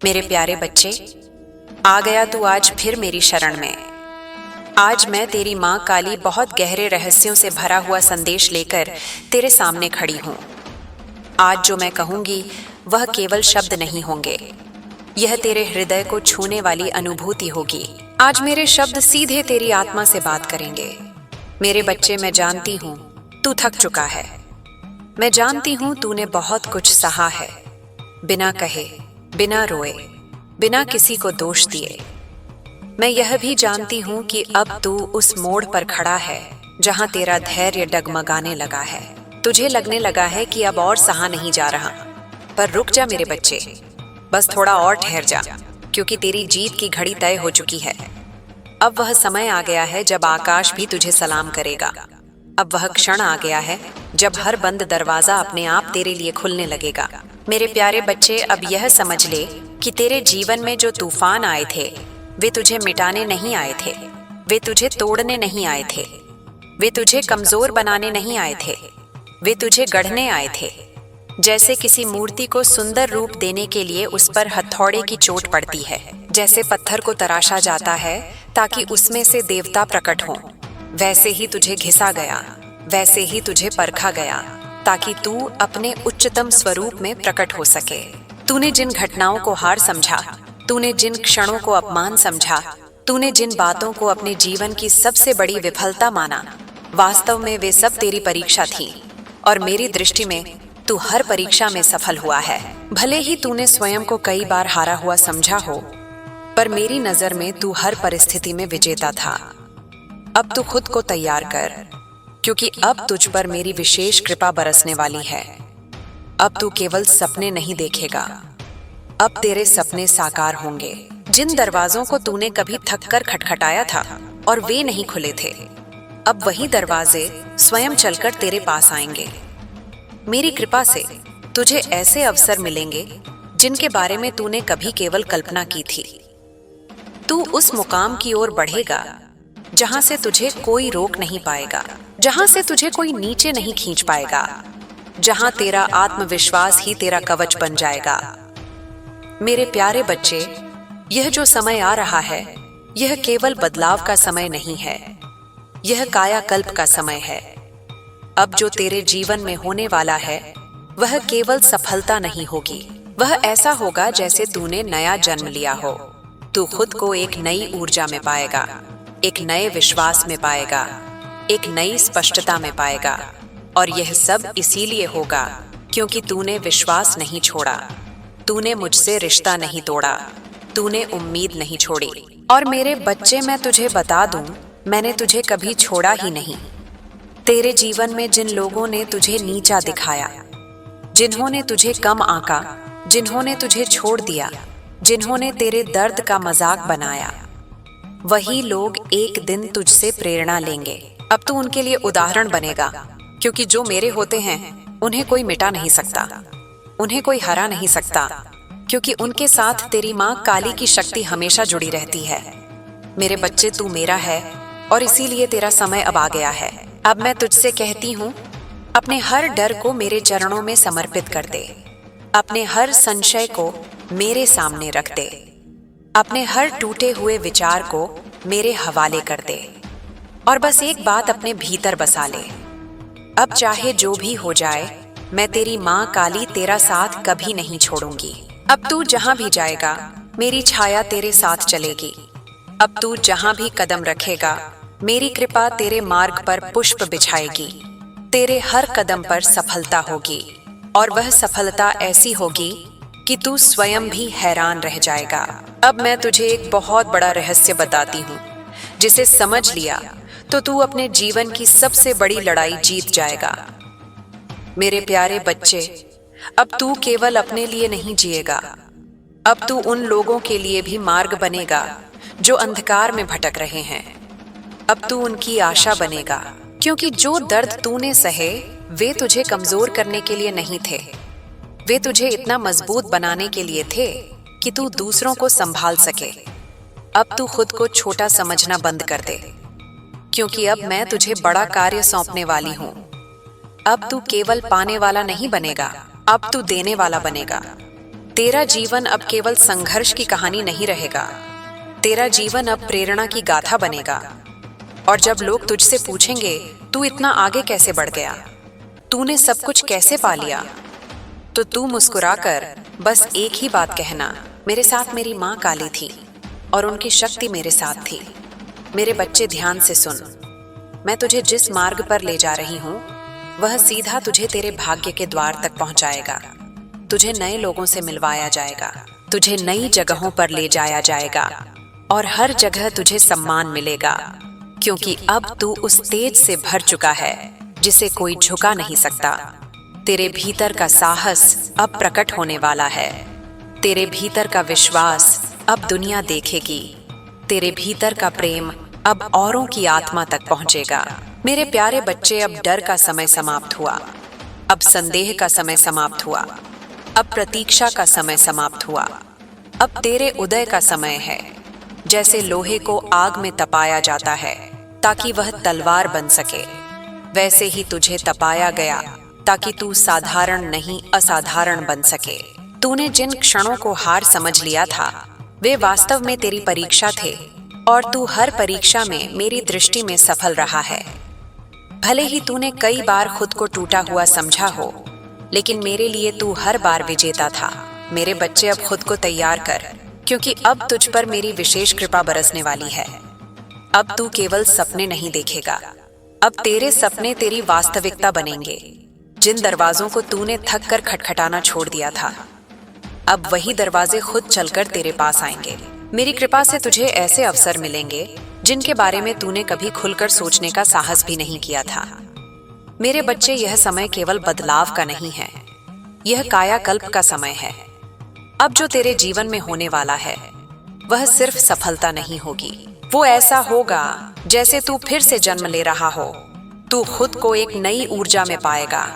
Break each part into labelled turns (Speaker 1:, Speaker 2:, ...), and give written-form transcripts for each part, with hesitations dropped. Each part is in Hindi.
Speaker 1: मेरे प्यारे बच्चे, आ गया तू आज फिर मेरी शरण में। आज मैं तेरी माँ काली बहुत गहरे रहस्यों से भरा हुआ संदेश लेकर तेरे सामने खड़ी हूँ। आज जो मैं कहूँगी वह केवल शब्द नहीं होंगे, यह तेरे हृदय को छूने वाली अनुभूति होगी। आज मेरे शब्द सीधे तेरी आत्मा से बात करेंगे। मेरे बच्चे, मैं जानती हूँ तू थक चुका है। मैं जानती हूँ तूने बहुत कुछ सहा है, बिना कहे, बिना रोए, बिना किसी को दोष दिए। मैं यह भी जानती हूँ कि अब तू उस मोड़ पर खड़ा है जहाँ तेरा धैर्य डगमगाने लगा है। तुझे लगने लगा है कि अब और सहा नहीं जा रहा। पर रुक जा मेरे बच्चे, बस थोड़ा और ठहर जा, क्योंकि तेरी जीत की घड़ी तय हो चुकी है। अब वह समय आ गया है जब आकाश भी तुझे सलाम करेगा। अब वह क्षण आ गया है जब हर बंद दरवाजा अपने आप तेरे लिए खुलने लगेगा। मेरे प्यारे बच्चे, अब यह समझ ले कि तेरे जीवन में जो तूफान आए थे वे तुझे मिटाने नहीं आए थे, वे तुझे तोड़ने नहीं आए थे, वे तुझे कमजोर बनाने नहीं आए थे, वे तुझे गढ़ने आए थे। जैसे किसी मूर्ति को सुंदर रूप देने के लिए उस पर हथौड़े की चोट पड़ती है, जैसे पत्थर को तराशा जाता है ताकि उसमें से देवता प्रकट हों, वैसे ही तुझे घिसा गया, वैसे ही तुझे परखा गया, ताकि तू अपने उच्चतम स्वरूप में प्रकट हो सके। तूने जिन घटनाओं को हार समझा, तूने जिन क्षणों को अपमान समझा, तूने जिन बातों को अपने जीवन की सबसे बड़ी विफलता माना, वास्तव में वे सब तेरी परीक्षा थी। और मेरी दृष्टि में तू हर परीक्षा में सफल हुआ है। भले ही तूने स्वयं को कई बार हारा हुआ समझा हो, पर मेरी नजर में तू हर परिस्थिति में विजेता था। अब तू खुद को तैयार कर, क्योंकि अब तुझ पर मेरी विशेष कृपा बरसने वाली है। अब तू केवल सपने नहीं देखेगा, अब तेरे सपने साकार होंगे। जिन दरवाजों को तूने कभी थककर खटखटाया था और वे नहीं खुले थे, अब वही दरवाजे स्वयं चलकर तेरे पास आएंगे। मेरी कृपा से तुझे ऐसे अवसर मिलेंगे जिनके बारे में तूने कभी केवल कल्पना की थी। तू उस मुकाम की ओर बढ़ेगा जहां से तुझे कोई रोक नहीं पाएगा, जहां से तुझे कोई नीचे नहीं खींच पाएगा, जहां तेरा आत्मविश्वास ही तेरा कवच बन जाएगा। मेरे प्यारे बच्चे, यह जो समय आ रहा है, यह केवल बदलाव का समय नहीं है, यह कायाकल्प का समय है। अब जो तेरे जीवन में होने वाला है वह केवल सफलता नहीं होगी, वह ऐसा होगा जैसे तूने नया जन्म लिया हो। तू खुद को एक नई ऊर्जा में पाएगा, एक नए विश्वास में पाएगा, एक नई स्पष्टता में पाएगा। और यह सब इसीलिए होगा क्योंकि तूने विश्वास नहीं छोड़ा, तूने मुझसे रिश्ता नहीं तोड़ा, तूने उम्मीद नहीं छोड़ी। और मेरे बच्चे, मैं तुझे बता दूं, मैंने तुझे कभी छोड़ा ही नहीं। तेरे जीवन में जिन लोगों ने तुझे नीचा दिखाया, जिन्होंने तुझे कम आंका, जिन्होंने तुझे छोड़ दिया, जिन्होंने तेरे दर्द का मजाक बनाया, वही लोग एक दिन तुझसे प्रेरणा लेंगे। अब तू उनके लिए उदाहरण बनेगा, क्योंकि जो मेरे होते हैं उन्हें कोई मिटा नहीं सकता, उन्हें कोई हरा नहीं सकता, क्योंकि उनके साथ तेरी माँ काली की शक्ति हमेशा जुड़ी रहती है। मेरे बच्चे, तू मेरा है और इसीलिए तेरा समय अब आ गया है। अब मैं तुझसे कहती हूँ, अपने हर डर को मेरे चरणों में समर्पित कर दे, अपने हर संशय को मेरे सामने रख दे, अपने हर टूटे हुए विचार को मेरे हवाले कर दे, और बस एक बात अपने भीतर बसा ले, अब चाहे जो भी हो जाए, मैं तेरी माँ काली तेरा साथ कभी नहीं छोड़ूंगी। अब तू जहां भी जाएगा मेरी छाया तेरे साथ चलेगी। अब तू जहां भी कदम रखेगा मेरी कृपा तेरे मार्ग पर पुष्प बिछाएगी। तेरे हर कदम पर सफलता होगी, और वह सफलता ऐसी होगी कि तू स्वयं भी हैरान रह जाएगा। अब मैं तुझे एक बहुत बड़ा रहस्य बताती हूँ, जिसे समझ लिया तो तू अपने जीवन की सबसे बड़ी लड़ाई जीत जाएगा। मेरे प्यारे बच्चे, अब तू केवल अपने लिए नहीं जिएगा, अब तू उन लोगों के लिए भी मार्ग बनेगा जो अंधकार में भटक रहे हैं। अब तू उनकी आशा बनेगा, क्योंकि जो दर्द तूने सहे वे तुझे कमजोर करने के लिए नहीं थे, वे तुझे इतना मजबूत बनाने के लिए थे कि तू दूसरों को संभाल सके। अब तू खुद को छोटा समझना बंद कर दे, क्योंकि अब मैं तुझे बड़ा कार्य सौंपने वाली हूँ। अब तू केवल पाने वाला नहीं बनेगा, अब तू देने वाला बनेगा। तेरा जीवन अब केवल संघर्ष की कहानी नहीं रहेगा। तेरा जीवन अब प्रेरणा की गाथा बनेगा। और जब लोग तुझसे पूछेंगे तू इतना आगे कैसे बढ़ गया, तूने सब कुछ कैसे पा लिया, तो तू मुस्कुराकर बस एक ही बात कहना, मेरे साथ मेरी माँ काली थी और उनकी शक्ति मेरे साथ थी। मेरे बच्चे ध्यान से सुन, मैं तुझे जिस मार्ग पर ले जा रही हूँ वह सीधा तुझे तेरे भाग्य के द्वार तक पहुंचाएगा। तुझे नए लोगों से मिलवाया जाएगा, तुझे नई जगहों पर ले जाया जाएगा और हर जगह तुझे सम्मान मिलेगा, क्योंकि अब तू उस तेज से भर चुका है जिसे कोई झुका नहीं सकता। तेरे भीतर का साहस अब प्रकट होने वाला है। तेरे भीतर का विश्वास अब दुनिया देखेगी। तेरे भीतर का प्रेम अब औरों की आत्मा तक पहुंचेगा। मेरे प्यारे बच्चे, अब डर का समय समाप्त हुआ, अब संदेह का समय समाप्त हुआ, अब प्रतीक्षा का समय समाप्त हुआ। अब तेरे उदय का समय है। जैसे लोहे को आग में तपाया जाता है ताकि वह तलवार बन सके, वैसे ही तुझे तपाया गया ताकि तू साधारण नहीं असाधारण बन सके। तूने जिन क्षणों को हार समझ लिया था वे वास्तव में तेरी परीक्षा थे और तू हर परीक्षा में मेरी दृष्टि में सफल रहा है। भले ही तूने कई बार खुद को टूटा हुआ समझा हो, लेकिन मेरे लिए तू हर बार विजेता था। मेरे बच्चे, अब खुद को तैयार कर, क्योंकि अब तुझ पर मेरी विशेष कृपा बरसने वाली है। अब तू केवल सपने नहीं देखेगा, अब तेरे सपने तेरी वास्तविकता बनेंगे। जिन दरवाजों को तूने थक कर खटखटाना छोड़ दिया था, अब वही दरवाजे खुद चलकर तेरे पास आएंगे। मेरी कृपा से तुझे ऐसे अवसर मिलेंगे जिनके बारे में तूने कभी खुलकर सोचने का साहस भी नहीं किया था। मेरे बच्चे, यह समय केवल बदलाव का नहीं है, यह कायाकल्प का समय है। अब जो तेरे जीवन में होने वाला है वह सिर्फ सफलता नहीं होगी, वो ऐसा होगा जैसे तू फिर से जन्म ले रहा हो। तू खुद को एक नई ऊर्जा में पाएगा,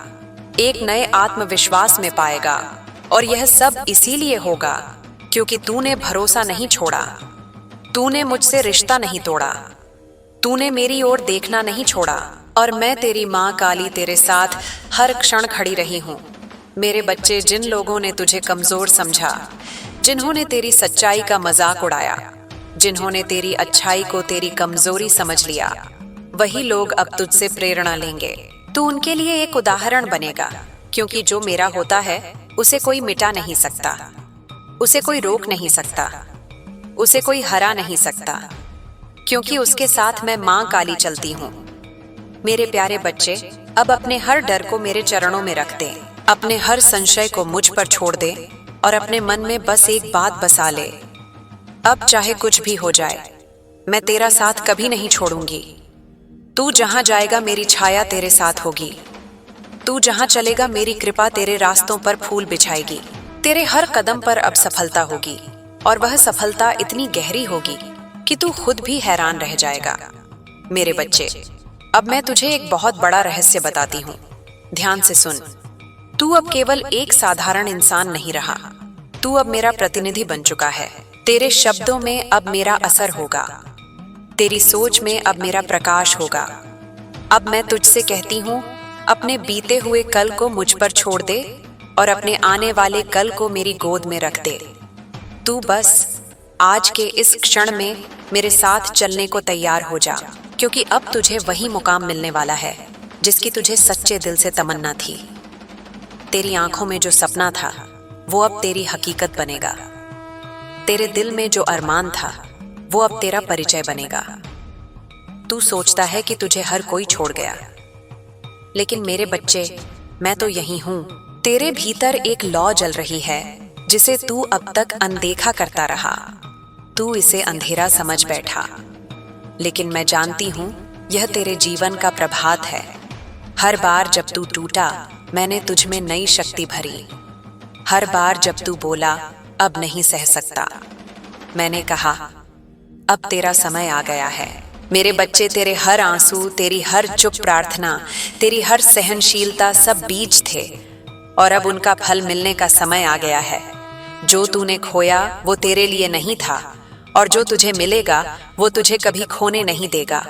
Speaker 1: एक नए आत्मविश्वास में पाएगा, और यह सब इसीलिए होगा क्योंकि तूने भरोसा नहीं छोड़ा, तूने मुझसे रिश्ता नहीं तोड़ा, तूने मेरी ओर देखना नहीं छोड़ा, और मैं तेरी माँ काली तेरे साथ हर क्षण खड़ी रही हूँ। मेरे बच्चे, जिन लोगों ने तुझे कमजोर समझा, जिन्होंने तेरी सच्चाई का मजाक उड़ाया, जिन्होंने तेरी अच्छाई को तेरी कमजोरी समझ लिया, वही लोग अब तुझसे प्रेरणा लेंगे। तू उनके लिए एक उदाहरण बनेगा, क्योंकि जो मेरा होता है उसे कोई मिटा नहीं सकता, उसे कोई रोक नहीं सकता, उसे कोई हरा नहीं सकता, क्योंकि उसके साथ मैं माँ काली चलती हूँ। मेरे प्यारे बच्चे, अब अपने हर डर को मेरे चरणों में रख दे, अपने हर संशय को मुझ पर छोड़ दे और अपने मन में बस एक बात बसा ले, अब चाहे कुछ भी हो जाए मैं तेरा साथ कभी नहीं छोड़ूंगी। तू जहां जाएगा मेरी छाया तेरे साथ होगी, तू जहां चलेगा मेरी कृपा तेरे रास्तों पर फूल बिछाएगी। तेरे हर कदम पर अब सफलता होगी, और वह सफलता इतनी गहरी होगी कि तू खुद भी हैरान रह जाएगा। मेरे बच्चे, अब मैं तुझे एक बहुत बड़ा रहस्य बताती हूँ, ध्यान से सुन। तू अब केवल एक साधारण इंसान नहीं रहा, तू अब मेरा प्रतिनिधि बन चुका है। तेरे शब्दों में अब मेरा असर होगा, तेरी सोच में अब मेरा प्रकाश होगा। अब मैं तुझसे कहती हूँ, अपने बीते हुए कल को मुझ पर छोड़ दे और अपने आने वाले कल को मेरी गोद में रख दे। तू बस आज के इस क्षण में मेरे साथ चलने को तैयार हो जा, क्योंकि अब तुझे वही मुकाम मिलने वाला है जिसकी तुझे सच्चे दिल से तमन्ना थी। तेरी आंखों में जो सपना था वो अब तेरी हकीकत बनेगा। तेरे दिल में जो अरमान था वो अब तेरा परिचय बनेगा। तू सोचता है कि तुझे हर कोई छोड़ गया, लेकिन मेरे बच्चे, मैं तो यही हूँ। तेरे भीतर एक लौ जल रही है जिसे तू अब तक अनदेखा करता रहा। तू इसे अंधेरा समझ बैठा, लेकिन मैं जानती हूँ यह तेरे जीवन का प्रभात है। हर बार जब तू टूटा मैंने तुझ में नई शक्ति भरी। हर बार जब तू बोला अब नहीं सह सकता, मैंने कहा अब तेरा समय आ गया है। मेरे बच्चे, तेरे हर आंसू, तेरी हर चुप प्रार्थना, तेरी हर सहनशीलता सब बीज थे, और अब उनका फल मिलने का समय आ गया है। जो तूने खोया वो तेरे लिए नहीं था, और जो तुझे मिलेगा वो तुझे कभी खोने नहीं देगा।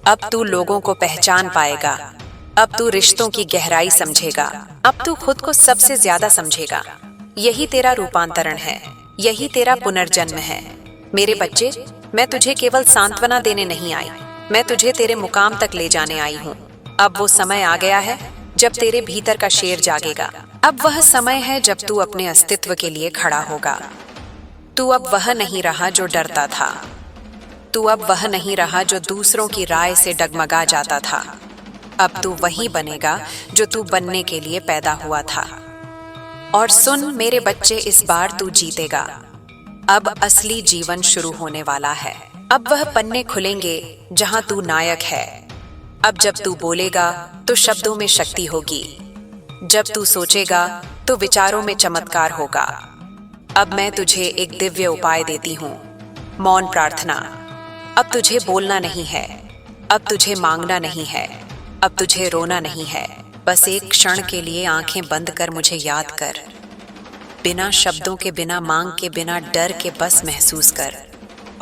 Speaker 1: अब तू लोगों को पहचान पाएगा, अब तू रिश्तों की गहराई समझेगा, अब तू खुद को सबसे ज्यादा समझेगा। यही तेरा रूपांतरण है, यही तेरा पुनर्जन्म है। मेरे बच्चे, मैं तुझे केवल सांत्वना देने नहीं आई, मैं तुझे तेरे मुकाम तक ले जाने आई हूँ। अब वो समय आ गया है जब तेरे भीतर का शेर जागेगा। अब वह समय है जब तू अपने अस्तित्व के लिए खड़ा होगा। तू अब वह नहीं रहा जो डरता था। तू अब वह नहीं रहा जो दूसरों की राय से डगमगा जाता था। अब तू वही बनेगा जो तू बनने के लिए पैदा हुआ था। और सुन मेरे बच्चे, इस बार तू जीतेगा। अब असली जीवन शुरू होने वाला है। अब वह पन्ने खुलेंगे जहां तू नायक है। अब जब तू बोलेगा तो शब्दों में शक्ति होगी। जब तू सोचेगा तो विचारों में चमत्कार होगा। अब मैं तुझे एक दिव्य उपाय देती हूँ, मौन प्रार्थना। अब तुझे बोलना नहीं है, अब तुझे मांगना नहीं है, अब तुझे रोना नहीं है। बस एक क्षण के लिए आंखें बंद कर मुझे याद कर। बिना शब्दों के, बिना मांग के, बिना डर के बस महसूस कर,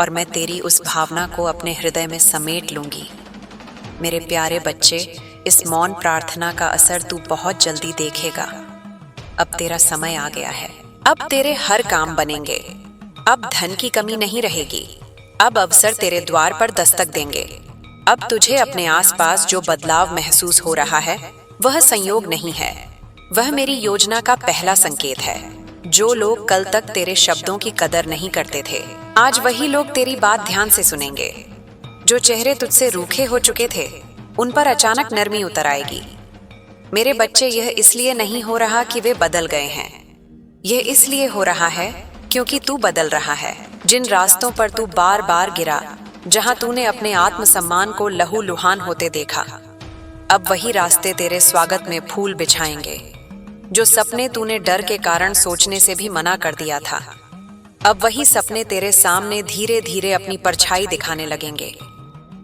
Speaker 1: और मैं तेरी उस भावना को अपने हृदय में समेट लूंगी। मेरे प्यारे बच्चे, इस मौन प्रार्थना का असर तू बहुत जल्दी देखेगा। अब तेरा समय आ गया है। अब तेरे हर काम बनेंगे। अब धन की कमी नहीं रहेगी। अब अवसर तेरे द्वार पर दस्तक देंगे। अब तुझे अपने आसपास जो बदलाव महसूस हो रहा है वह संयोग नहीं है, वह मेरी योजना का पहला संकेत है। जो लोग कल तक तेरे शब्दों की कदर नहीं करते थे, आज वही लोग तेरी बात ध्यान से सुनेंगे। जो चेहरे तुझसे रूखे हो चुके थे, उन पर अचानक नरमी उतर आएगी। मेरे बच्चे, यह इसलिए नहीं हो रहा कि वे बदल गए हैं, यह इसलिए हो रहा है क्योंकि तू बदल रहा है। जिन रास्तों पर तू बार बार गिरा, जहां तूने अपने आत्मसम्मान को लहूलुहान होते देखा, अब वही रास्ते तेरे स्वागत में फूल बिछाएंगे। जो सपने तूने डर के कारण सोचने से भी मना कर दिया था, अब वही सपने तेरे सामने धीरे धीरे अपनी परछाई दिखाने लगेंगे।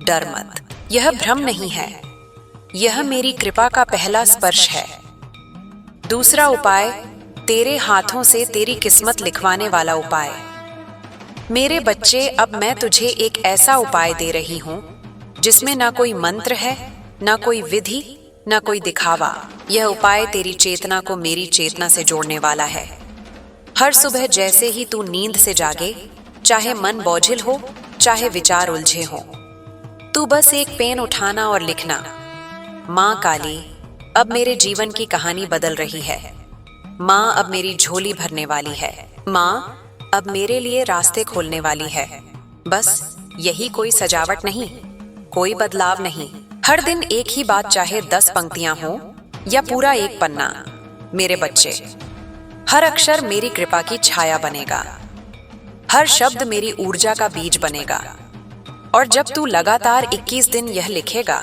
Speaker 1: डर मत, यह भ्रम नहीं है, यह मेरी कृपा का पहला स्पर्श है। दूसरा उपाय, तेरे हाथों से तेरी किस्मत लिखवाने वाला उपाय। मेरे बच्चे, अब मैं तुझे एक ऐसा उपाय दे रही हूं जिसमें ना कोई मंत्र है, ना कोई विधि, ना कोई दिखावा। यह उपाय तेरी चेतना को मेरी चेतना से जोड़ने वाला है। हर सुबह जैसे ही तू नींद से जागे, चाहे मन बोझिल हो, चाहे विचार उलझे हो, तू बस एक पेन उठाना और लिखना, माँ काली, अब मेरे जीवन की कहानी बदल रही है। माँ अब मेरी झोली भरने वाली है। माँ अब मेरे लिए रास्ते खोलने वाली है। बस यही कोई सजावट नहीं, कोई बदलाव नहीं। हर दिन एक ही बात, चाहे 10 पंक्तियां हो या पूरा एक पन्ना। मेरे बच्चे, हर अक्षर मेरी कृपा की छाया बनेगा, हर शब्द मेरी ऊर्जा का बीज बनेगा। और जब तू लगातार 21 दिन यह लिखेगा,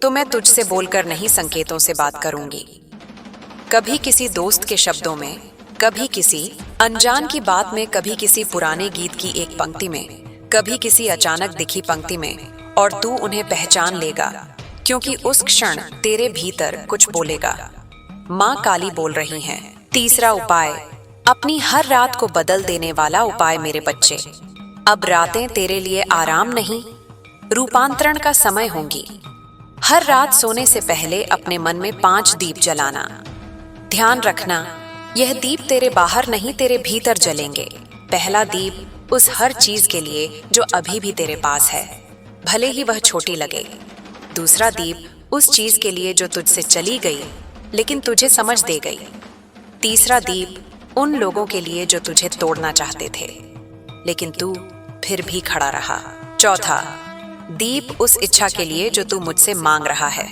Speaker 1: तो मैं तुझसे बोलकर नहीं, संकेतों से बात करूंगी। कभी किसी दोस्त के शब्दों में, कभी किसी अनजान की बात में, कभी किसी पुराने गीत की एक पंक्ति में, कभी किसी अचानक दिखी पंक्ति में, और तू उन्हें पहचान लेगा, क्योंकि उस क्षण तेरे भीतर कुछ बोलेगा। माँ काली बोल रही हैं। तीसरा उपाय, अपनी हर रात को बदल देने वाला उपाय। मेरे बच्चे, अब रातें तेरे लिए आराम नहीं, रूपांतरण का समय होंगी। हर रात सोने से पहले अपने मन में 5 दीप जलाना। ध्यान रखना, यह दीप तेरे बाहर नहीं, तेरे भीतर जलेंगे। पहला दीप उस हर चीज के लिए जो अभी भी तेरे पास है, भले ही वह छोटी लगे। दूसरा दीप उस चीज के लिए जो तुझसे चली गई लेकिन तुझे समझ दे गई। तीसरा दीप उन लोगों के लिए जो तुझे तोड़ना चाहते थे, लेकिन तू फिर भी खड़ा रहा। चौथा दीप उस इच्छा के लिए जो तू मुझसे मांग रहा है।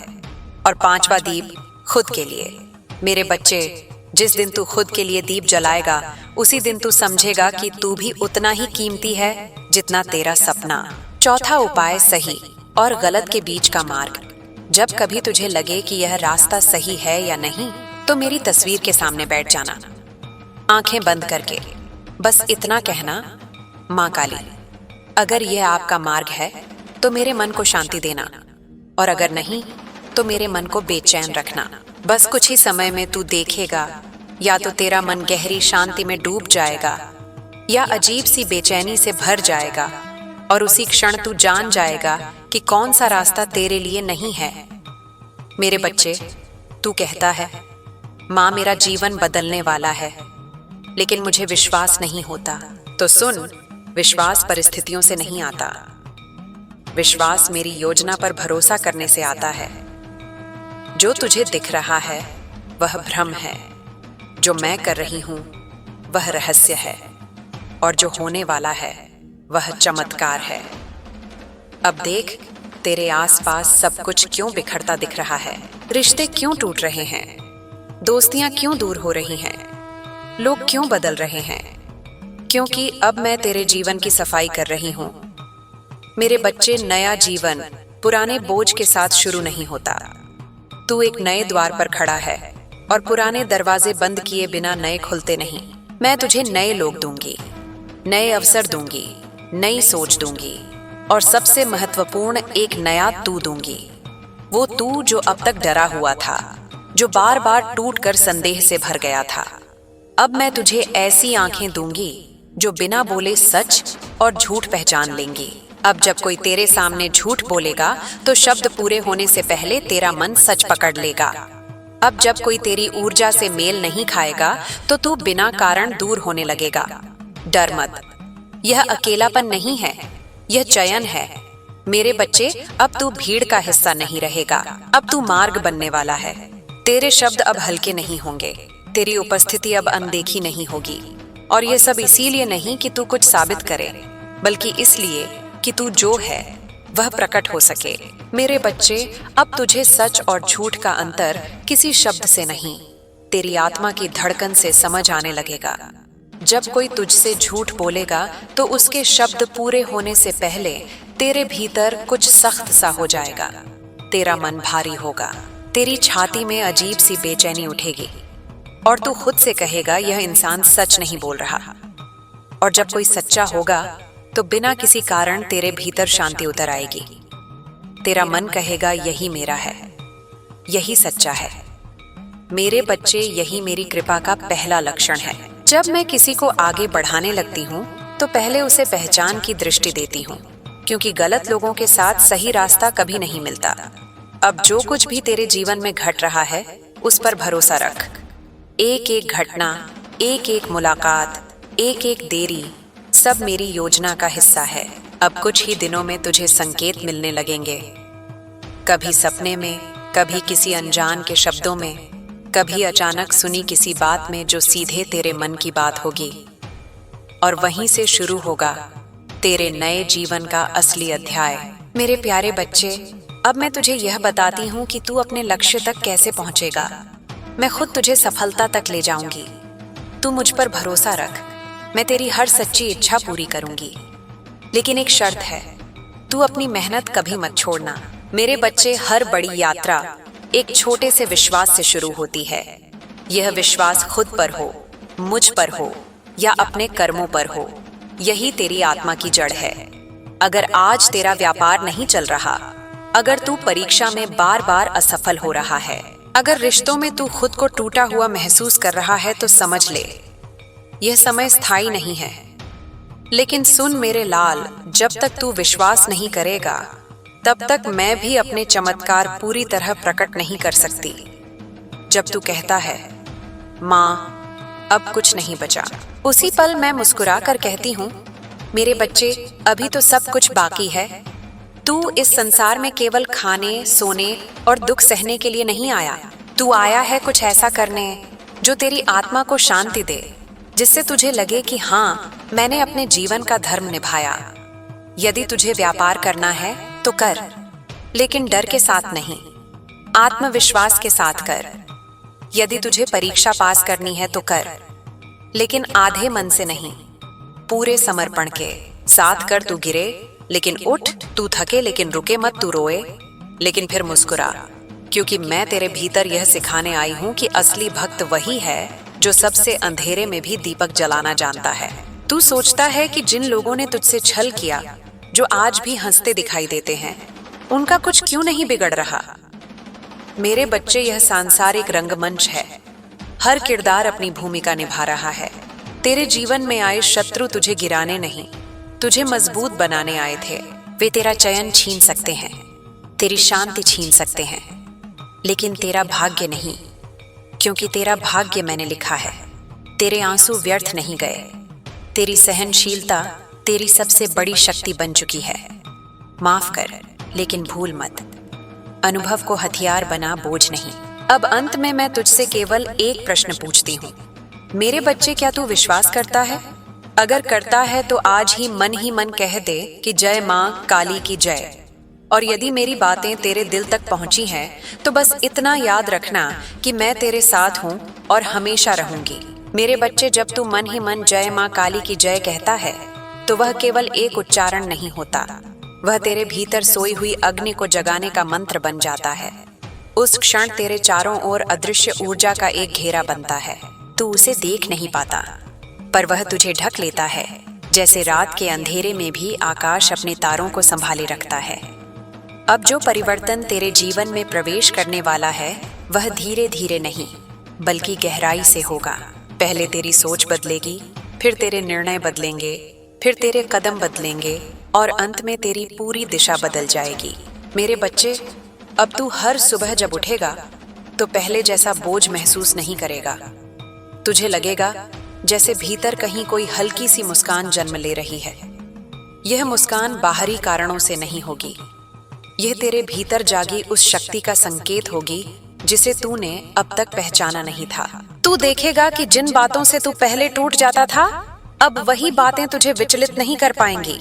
Speaker 1: और 5वां दीप खुद के लिए। मेरे बच्चे, जिस दिन तू खुद के लिए दीप जलाएगा, उसी दिन तू समझेगा कि तू भी उतना ही कीमती है जितना तेरा सपना। चौथा उपाय, सही और गलत के बीच का मार्ग। जब कभी तुझे लगे कि यह रास्ता सही है या नहीं, तो मेरी तस्वीर के सामने बैठ जाना, आंखें बंद करके बस इतना कहना, माँ काली, अगर यह आपका मार्ग है तो मेरे मन को शांति देना, और अगर नहीं तो मेरे मन को बेचैन रखना। बस कुछ ही समय में तू देखेगा, या तो तेरा मन गहरी शांति में डूब जाएगा, या अजीब सी बेचैनी से भर जाएगा, और उसी क्षण तू जान जाएगा कि कौन सा रास्ता तेरे लिए नहीं है। मेरे बच्चे, तू कहता है, माँ मेरा जीवन बदलने वाला है, लेकिन मुझे विश्वास नहीं होता। तो सुन, विश्वास परिस्थितियों से नहीं आता। विश्वास मेरी योजना पर भरोसा करने से आता है। जो तुझे दिख रहा है वह भ्रम है, जो मैं कर रही हूं वह रहस्य है, और जो होने वाला है वह चमत्कार है। अब देख, तेरे आसपास सब कुछ क्यों बिखरता दिख रहा है। रिश्ते क्यों टूट रहे हैं, दोस्तियां क्यों दूर हो रही हैं, लोग क्यों बदल रहे हैं। क्योंकि अब मैं तेरे जीवन की सफाई कर रही हूं। मेरे बच्चे, नया जीवन पुराने बोझ के साथ शुरू नहीं होता। तू एक नए द्वार पर खड़ा है और पुराने दरवाजे बंद किए बिना नए खुलते नहीं। मैं तुझे नए लोग दूंगी, नए अवसर दूंगी, नई सोच दूंगी, और सबसे महत्वपूर्ण एक नया तू दूंगी। वो तू जो अब तक डरा हुआ था, जो बार बार टूट कर संदेह से भर गया था। अब मैं तुझे ऐसी आंखें दूंगी जो बिना बोले सच और झूठ पहचान लेंगी। अब जब कोई तेरे सामने झूठ बोलेगा तो शब्द पूरे होने से पहले तेरा मन सच पकड़ लेगा। अब जब कोई तेरी ऊर्जा से मेल नहीं खाएगा तो तू बिना कारण दूर होने लगेगा। डर मत, यह अकेलापन नहीं है, यह चयन है। मेरे बच्चे, अब तू भीड़ का हिस्सा नहीं रहेगा, अब तू मार्ग बनने वाला है। तेरे शब्द अब हल्के नहीं होंगे, तेरी उपस्थिति अब अनदेखी नहीं होगी। और यह सब इसीलिए नहीं कि तू कुछ साबित करे, बल्कि इसलिए कि तू जो है वह प्रकट हो सके। मेरे बच्चे, अब तुझे सच और झूठ का अंतर किसी शब्द से नहीं, तेरी आत्मा की धड़कन से समझ आने लगेगा। जब कोई तुझसे झूठ बोलेगा तो उसके शब्द पूरे होने से पहले तेरे भीतर कुछ सख्त सा हो जाएगा। तेरा मन भारी होगा, तेरी छाती में अजीब सी बेचैनी उठेगी, और तू खुद से कहेगा यह इंसान सच नहीं बोल रहा। और जब कोई सच्चा होगा तो बिना किसी कारण तेरे भीतर शांति उतर आएगी। तेरा मन कहेगा यही मेरा है, यही सच्चा है। मेरे बच्चे, यही मेरी कृपा का पहला लक्षण है। जब मैं किसी को आगे बढ़ाने लगती हूँ तो पहले उसे पहचान की दृष्टि देती हूँ, क्योंकि गलत लोगों के साथ सही रास्ता कभी नहीं मिलता। अब जो कुछ भी तेरे जीवन में घट रहा है उस पर भरोसा रख। एक एक घटना, एक एक मुलाकात, एक एक देरी, सब मेरी योजना का हिस्सा है। अब कुछ ही दिनों में तुझे संकेत मिलने लगेंगे, कभी सपने में, कभी किसी अनजान के शब्दों में, कभी अचानक सुनी किसी बात में जो सीधे तेरे मन की बात होगी। और वहीं से शुरू होगा तेरे नए जीवन का असली अध्याय। मेरे प्यारे बच्चे, अब मैं तुझे यह बताती हूँ कि तू अपने लक्ष्य तक कैसे पहुँचेगा। मैं खुद तुझे सफलता तक ले जाऊंगी। तू मुझ पर भरोसा रख, मैं तेरी हर सच्ची इच्छा पूरी करूंगी। लेकिन एक शर्त है, तू अपनी मेहनत कभी मत छोड़ना। मेरे बच्चे, हर बड़ी यात्रा एक छोटे से विश्वास से शुरू होती है। यह विश्वास खुद पर हो, मुझ पर हो, या अपने कर्मों पर हो, यही तेरी आत्मा की जड़ है। अगर आज तेरा व्यापार नहीं चल रहा, अगर तू परीक्षा में बार बार असफल हो रहा है, अगर रिश्तों में तू खुद को टूटा हुआ महसूस कर रहा है, तो समझ ले यह समय स्थायी नहीं है। लेकिन सुन मेरे लाल, जब तक तू विश्वास नहीं करेगा तब तक मैं भी अपने चमत्कार पूरी तरह प्रकट नहीं कर सकती। जब तू कहता है माँ अब कुछ नहीं बचा, उसी पल मैं मुस्कुरा कर कहती हूँ मेरे बच्चे, अभी तो सब कुछ बाकी है। तू इस संसार में केवल खाने, सोने और दुख सहने के लिए नहीं आया। तू आया है कुछ ऐसा करने जो तेरी आत्मा को शांति दे, जिससे तुझे लगे कि हाँ, मैंने अपने जीवन का धर्म निभाया। यदि तुझे व्यापार करना है तो कर, लेकिन डर के साथ नहीं, आत्मविश्वास के साथ कर। यदि तुझे परीक्षा पास करनी है तो कर, लेकिन आधे मन से नहीं, पूरे समर्पण के साथ कर। तू गिरे लेकिन उठ, तू थके लेकिन रुके मत, तू रोए लेकिन फिर मुस्कुरा, क्योंकि मैं तेरे भीतर यह सिखाने आई हूं कि असली भक्त वही है जो सबसे अंधेरे में भी दीपक जलाना जानता है। तू सोचता है कि जिन लोगों ने तुझसे छल किया, जो आज भी हंसते दिखाई देते हैं, उनका कुछ क्यों नहीं बिगड़ रहा। मेरे बच्चे, यह सांसारिक रंगमंच है। हर किरदार अपनी भूमिका निभा रहा है। तेरे जीवन में आए शत्रु तुझे गिराने नहीं, तुझे मजबूत बनाने आए थे। वे तेरा चयन छीन सकते हैं, तेरी शांति छीन सकते हैं, लेकिन तेरा भाग्य नहीं, क्योंकि तेरा भाग्य मैंने लिखा है। तेरे आंसू व्यर्थ नहीं गए। तेरी सहनशीलता तेरी सबसे बड़ी शक्ति बन चुकी है। माफ कर, लेकिन भूल मत, अनुभव को हथियार बना, बोझ नहीं। अब अंत में मैं तुझसे केवल एक प्रश्न पूछती हूँ। मेरे बच्चे, क्या तू विश्वास करता है? अगर करता है तो आज ही मन कह दे कि जय माँ काली की जय। और यदि मेरी बातें तेरे दिल तक पहुंची हैं, तो बस इतना याद रखना कि मैं तेरे साथ हूँ और हमेशा रहूंगी। मेरे बच्चे, जब तू मन ही मन जय माँ काली की जय कहता है, तो वह केवल एक उच्चारण नहीं होता, वह तेरे भीतर सोई हुई अग्नि को जगाने का मंत्र बन जाता है। उस क्षण तेरे चारों ओर अदृश्य ऊर्जा का एक घेरा बनता है। तू उसे देख नहीं पाता, पर वह तुझे ढक लेता है, जैसे रात के अंधेरे में भी आकाश अपने तारों को संभाले रखता है। अब जो परिवर्तन तेरे जीवन में प्रवेश करने वाला है, वह धीरे धीरे नहीं, बल्कि गहराई से होगा। पहले तेरी सोच बदलेगी, फिर तेरे निर्णय बदलेंगे, फिर तेरे कदम बदलेंगे, और अंत में तेरी पूरी दिशा बदल जाएगी। मेरे बच्चे, अब तू हर सुबह जब उठेगा, तो पहले जैसा बोझ महसूस नहीं करेगा। तुझे लगेगा जैसे भीतर कहीं कोई हल्की सी मुस्कान जन्म ले रही है। यह मुस्कान बाहरी कारणों से नहीं होगी, यह तेरे भीतर जागी उस शक्ति का संकेत होगी जिसे तूने अब तक पहचाना नहीं था। तू देखेगा कि जिन बातों से तू पहले टूट जाता था, अब वही बातें तुझे विचलित नहीं कर पाएंगी,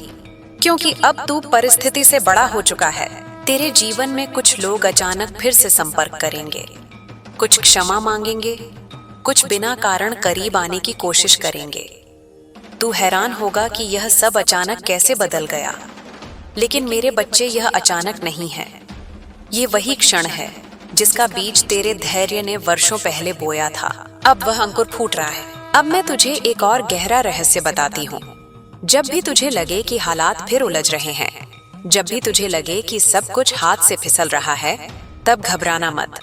Speaker 1: क्योंकि अब तू परिस्थिति से बड़ा हो चुका है। तेरे जीवन में कुछ लोग अचानक फिर से संपर्क करेंगे, कुछ क्षमा मांगेंगे, कुछ बिना कारण करीब आने की कोशिश करेंगे। तू हैरान होगा कि यह सब अचानक कैसे बदल गया। लेकिन मेरे बच्चे, यह अचानक नहीं है। ये वही क्षण है जिसका बीज तेरे धैर्य ने वर्षों पहले बोया था। अब वह अंकुर फूट रहा है। अब मैं तुझे एक और गहरा रहस्य बताती हूँ। जब भी तुझे लगे कि हालात फिर उलझ रहे हैं, जब भी तुझे लगे कि सब कुछ हाथ से फिसल रहा है, तब घबराना मत।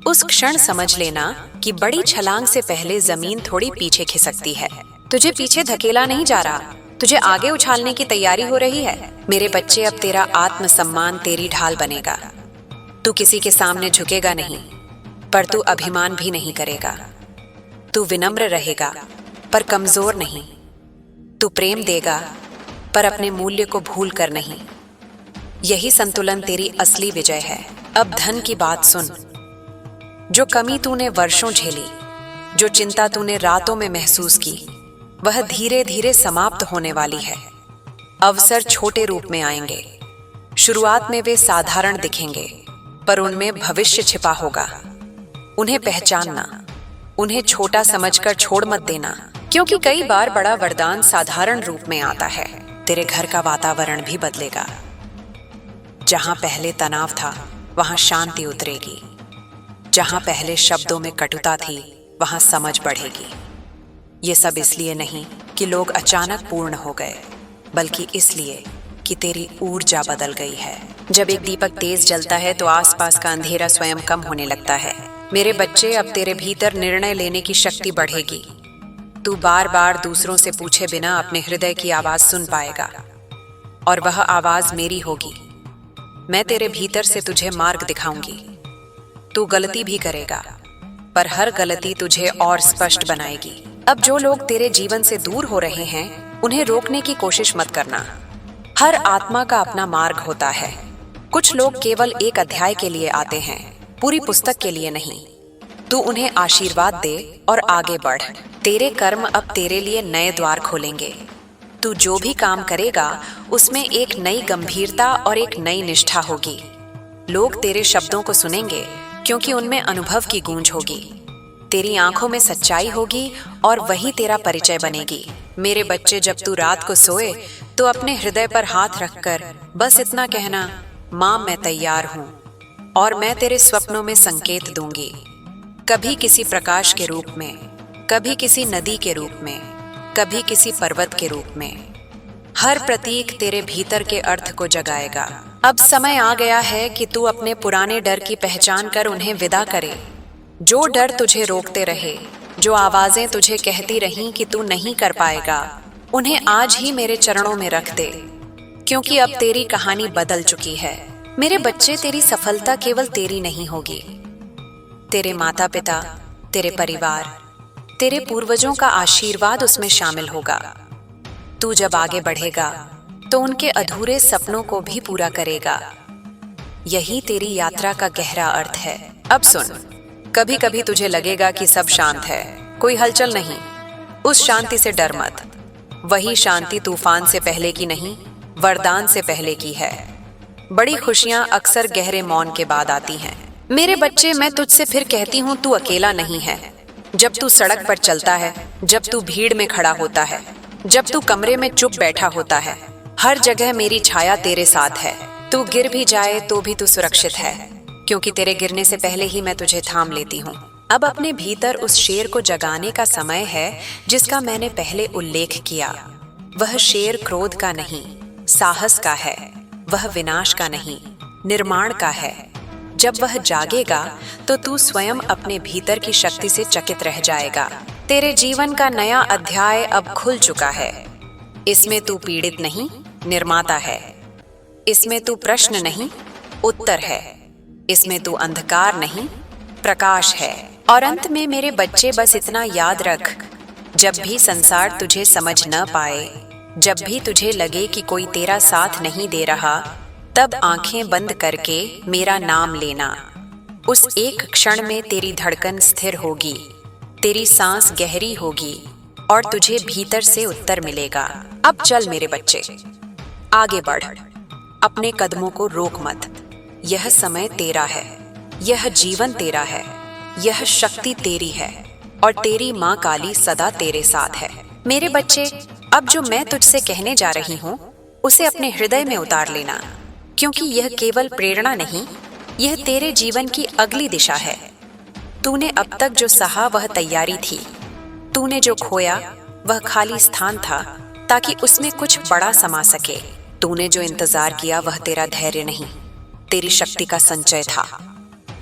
Speaker 1: उस क्षण समझ लेना कि बड़ी छलांग से पहले जमीन थोड़ी पीछे खिसकती है। तुझे पीछे धकेला नहीं जा रहा, तुझे आगे उछालने की तैयारी हो रही है। मेरे बच्चे, अब तेरा आत्मसम्मान तेरी ढाल बनेगा। तू किसी के सामने झुकेगा नहीं, पर तू अभिमान भी नहीं करेगा। तू विनम्र रहेगा, पर कमजोर नहीं। तू प्रेम देगा, पर अपने मूल्य को भूल कर नहीं। यही संतुलन तेरी असली विजय है। अब धन की बात सुन। जो कमी तूने वर्षों झेली, जो चिंता तूने रातों में महसूस की, वह धीरे धीरे समाप्त होने वाली है। अवसर छोटे रूप में आएंगे। शुरुआत में वे साधारण दिखेंगे, पर उनमें भविष्य छिपा होगा। उन्हें पहचानना, उन्हें छोटा समझकर छोड़ मत देना, क्योंकि कई बार बड़ा वरदान साधारण रूप में आता है। तेरे घर का वातावरण भी बदलेगा। जहां पहले तनाव था, वहां शांति उतरेगी। जहां पहले शब्दों में कटुता थी, वहां समझ बढ़ेगी। ये सब इसलिए नहीं कि लोग अचानक पूर्ण हो गए, बल्कि इसलिए कि तेरी ऊर्जा बदल गई है। जब एक दीपक तेज जलता है, तो आसपास का अंधेरा स्वयं कम होने लगता है। मेरे बच्चे, अब तेरे भीतर निर्णय लेने की शक्ति बढ़ेगी। तू बार बार दूसरों से पूछे बिना अपने हृदय की आवाज सुन पाएगा, और वह आवाज मेरी होगी। मैं तेरे भीतर से तुझे मार्ग दिखाऊंगी। तू गलती भी करेगा, पर हर गलती तुझे और स्पष्ट बनाएगी। अब जो लोग तेरे जीवन से दूर हो रहे हैं, उन्हें रोकने की कोशिश मत करना। हर आत्मा का अपना मार्ग होता है। कुछ लोग केवल एक अध्याय के लिए आते हैं, पूरी पुस्तक के लिए नहीं। तू उन्हें आशीर्वाद दे और आगे बढ़। तेरे कर्म अब तेरे लिए नए द्वार खोलेंगे। तू जो भी काम करेगा, उसमें एक नई गंभीरता और एक नई निष्ठा होगी। लोग तेरे शब्दों को सुनेंगे, क्योंकि उनमें अनुभव की गूंज होगी। तेरी आंखों में सच्चाई होगी, और वही तेरा परिचय बनेगी। मेरे बच्चे, जब तू रात को सोए, तो अपने हृदय पर हाथ रखकर बस इतना कहना, माँ मैं तैयार हूँ, और मैं तेरे स्वप्नों में संकेत दूंगी। कभी किसी प्रकाश के रूप में, कभी किसी नदी के रूप में, कभी किसी पर्वत के रूप में। हर प्रतीक तेरे भीतर के अर्थ को जगाएगा। अब समय आ गया है कि तू अपने पुराने डर की पहचान कर उन्हें विदा करे। जो डर तुझे रोकते रहे, जो आवाजें तुझे कहती रहीं कि तू नहीं कर पाएगा, उन्हें आज ही मेरे चरणों में रख दे, क्योंकि अब तेरी कहानी बदल चुकी है। मेरे बच्चे, तेरी सफलता केवल तेरी नहीं होगी। तेरे माता पिता, तेरे परिवार, तेरे पूर्वजों का आशीर्वाद उसमें शामिल होगा। तू जब आगे बढ़ेगा तो उनके अधूरे सपनों को भी पूरा करेगा। यही तेरी यात्रा का गहरा अर्थ है। अब सुन, कभी कभी तुझे लगेगा कि सब शांत है, कोई हलचल नहीं। उस शांति से डर मत। वही शांति तूफान से पहले की नहीं, वरदान से पहले की है। बड़ी खुशियां अक्सर गहरे मौन के बाद आती हैं। मेरे बच्चे, मैं तुझसे फिर कहती हूँ, तू अकेला नहीं है। जब तू सड़क पर चलता है, जब तू भीड़ में खड़ा होता है, जब तू कमरे में चुप बैठा होता है, हर जगह मेरी छाया तेरे साथ है। तू गिर भी जाए तो भी तू सुरक्षित है, क्योंकि तेरे गिरने से पहले ही मैं तुझे थाम लेती हूँ। अब अपने भीतर उस शेर को जगाने का समय है जिसका मैंने पहले उल्लेख किया। वह शेर क्रोध का नहीं, साहस का है। वह विनाश का नहीं, निर्माण का है। जब वह जागेगा तो तू स्वयं अपने भीतर की शक्ति से चकित रह जाएगा। तेरे जीवन का नया अध्याय अब खुल चुका है। इसमें तू पीड़ित नहीं, निर्माता है। इसमें तू प्रश्न नहीं, उत्तर है। इसमें तू अंधकार नहीं, प्रकाश है। और अंत में मेरे बच्चे, बस इतना याद रख, जब भी संसार तुझे समझ न पाए, जब भी तुझे लगे कि कोई तेरा साथ नहीं दे रहा, तब आंखें बंद करके मेरा नाम लेना। उस एक क्षण में तेरी धड़कन स्थिर होगी, तेरी सांस गहरी होगी और तुझे भीतर से उत्तर मिलेगा। अब चल मेरे बच्चे, आगे बढ़। अपने कदमों को रोक मत। यह समय तेरा है, यह जीवन तेरा है, यह शक्ति तेरी है और तेरी माँ काली सदा तेरे साथ है। मेरे बच्चे, अब जो मैं तुझसे कहने जा रही हूँ उसे अपने हृदय में उतार लेना, क्योंकि यह केवल प्रेरणा नहीं, यह तेरे जीवन की अगली दिशा है। तूने अब तक जो सहा वह तैयारी थी। तूने जो खोया वह खाली स्थान था ताकि उसमें कुछ बड़ा समा सके। तूने जो इंतजार किया वह तेरा धैर्य नहीं, तेरी शक्ति का संचय था।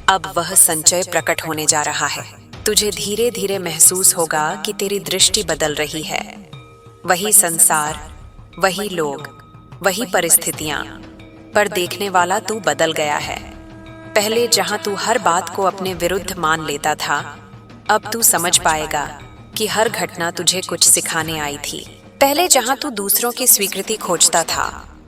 Speaker 1: अब वह संचय प्रकट होने जा रहा है। तुझे धीरे धीरे महसूस होगा कि तेरी दृष्टि बदल रही है। वही संसार, वही लोग, वही परिस्थितियां, पर देखने वाला तू बदल गया है। पहले जहां तू हर बात को अपने विरुद्ध मान लेता था, अब तू समझ पाएगा कि हर घटना तुझे कुछ सिखाने आई थी। पहले जहां तू दूसरों की स्वीकृति खोजता था,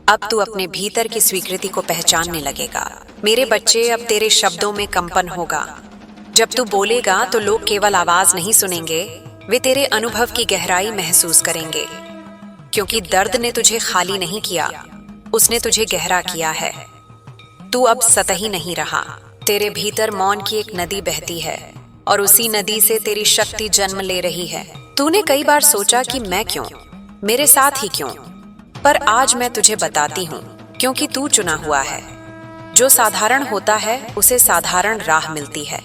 Speaker 1: अब तू अपने भीतर की स्वीकृति को पहचानने लगेगा। मेरे बच्चे, अब तेरे शब्दों में कंपन होगा। जब तू बोलेगा तो लोग केवल आवाज नहीं सुनेंगे, वे तेरे अनुभव की गहराई महसूस करेंगे, क्योंकि दर्द ने तुझे खाली नहीं किया, उसने तुझे गहरा किया है। तू अब सतही नहीं रहा। तेरे भीतर मौन की एक नदी बहती है और उसी नदी से तेरी शक्ति जन्म ले रही है। तूने कई बार सोचा कि मैं क्यों, मेरे साथ ही क्यों, पर आज मैं तुझे बताती हूँ, क्योंकि तू चुना हुआ है। जो साधारण होता है उसे साधारण राह मिलती है,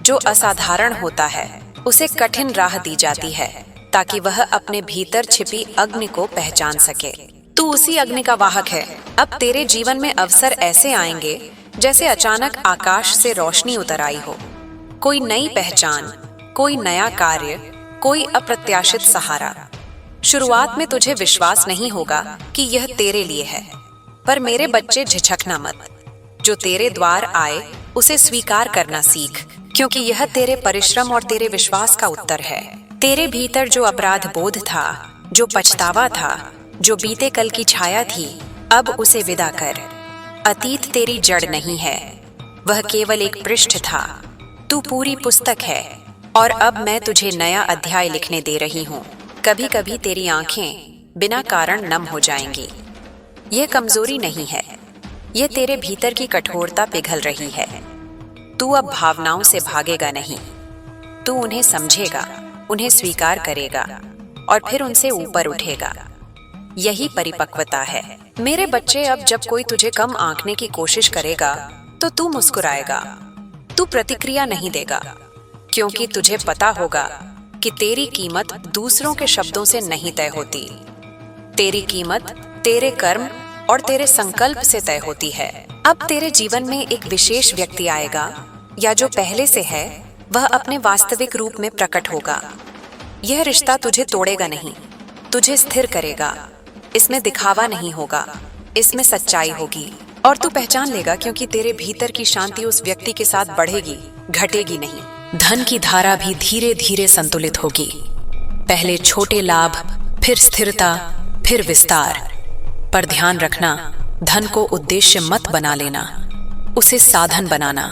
Speaker 1: जो असाधारण होता है उसे कठिन राह दी जाती है, ताकि वह अपने भीतर छिपी अग्नि को पहचान सके। तू उसी अग्नि का वाहक है। अब तेरे जीवन में अवसर ऐसे आएंगे जैसे अचानक आकाश से रोशनी उतर आई हो। कोई नई पहचान, कोई नया कार्य, कोई अप्रत्याशित सहारा। शुरुआत में तुझे विश्वास नहीं होगा कि यह तेरे लिए है, पर मेरे बच्चे, झिझकना मत। जो तेरे द्वार आए उसे स्वीकार करना सीख, क्योंकि यह तेरे परिश्रम और तेरे विश्वास का उत्तर है। तेरे भीतर जो अपराध बोध था, जो पछतावा था, जो बीते कल की छाया थी, अब उसे विदा कर। अतीत तेरी जड़ नहीं है, वह केवल एक पृष्ठ था। तू पूरी पुस्तक है और अब मैं तुझे नया अध्याय लिखने दे रही हूँ। कभी कभी तेरी आंखें बिना कारण नम हो जाएंगी। यह कमजोरी नहीं है, यह तेरे भीतर की कठोरता पिघल रही है। तू अब भावनाओं से भागेगा नहीं, तू उन्हें समझेगा, उन्हें स्वीकार करेगा और फिर उनसे ऊपर उठेगा। यही परिपक्वता है। मेरे बच्चे, अब जब कोई तुझे कम आंकने की कोशिश करेगा तो तू मुस्कुराएगा। तू प्रतिक्रिया नहीं देगा, क्योंकि तुझे पता होगा कि तेरी कीमत दूसरों के शब्दों से नहीं तय होती। तेरी कीमत तेरे कर्म और तेरे संकल्प से तय होती है। अब तेरे जीवन में एक विशेष व्यक्ति आएगा, या जो पहले से है वह अपने वास्तविक रूप में प्रकट होगा। यह रिश्ता तुझे तोड़ेगा नहीं, तुझे स्थिर करेगा। इसमें दिखावा नहीं होगा, इसमें सच्चाई होगी और तू पहचान लेगा, क्योंकि तेरे भीतर की शांति उस व्यक्ति के साथ बढ़ेगी, घटेगी नहीं। धन की धारा भी धीरे धीरे संतुलित होगी। पहले छोटे लाभ, फिर स्थिरता, फिर विस्तार। पर ध्यान रखना, धन को उद्देश्य मत बना लेना, उसे साधन बनाना।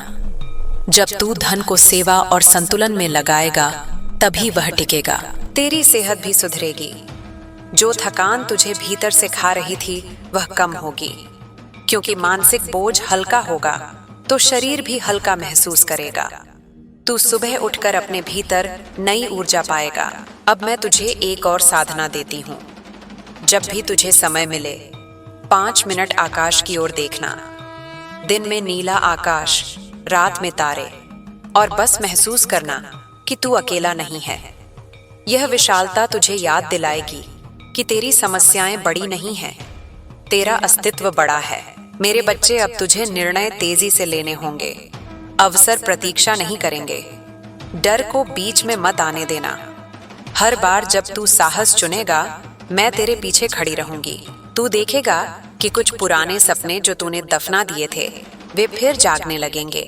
Speaker 1: जब तू धन को सेवा और संतुलन में लगाएगा तभी वह टिकेगा। तेरी सेहत भी सुधरेगी। जो थकान तुझे भीतर से खा रही थी वह कम होगी, क्योंकि मानसिक बोझ हल्का होगा तो शरीर भी हल्का महसूस करेगा। तू सुबह उठकर अपने भीतर नई ऊर्जा पाएगा। अब मैं तुझे एक और साधना देती हूँ। जब भी तुझे समय मिले 5 मिनट आकाश की ओर देखना। दिन में नीला आकाश, रात में तारे, और बस महसूस करना कि तू अकेला नहीं है। यह विशालता तुझे याद दिलाएगी कि तेरी समस्याएं बड़ी नहीं हैं, तेरा अस्तित्व बड़ा है। मेरे बच्चे, अब तुझे निर्णय तेजी से लेने होंगे। अवसर प्रतीक्षा नहीं करेंगे। डर को बीच में मत आने देना। हर बार जब तू साहस चुनेगा, मैं तेरे पीछे खड़ी रहूंगी। तू देखेगा कि कुछ पुराने सपने जो तूने दफना दिए थे वे फिर जागने लगेंगे।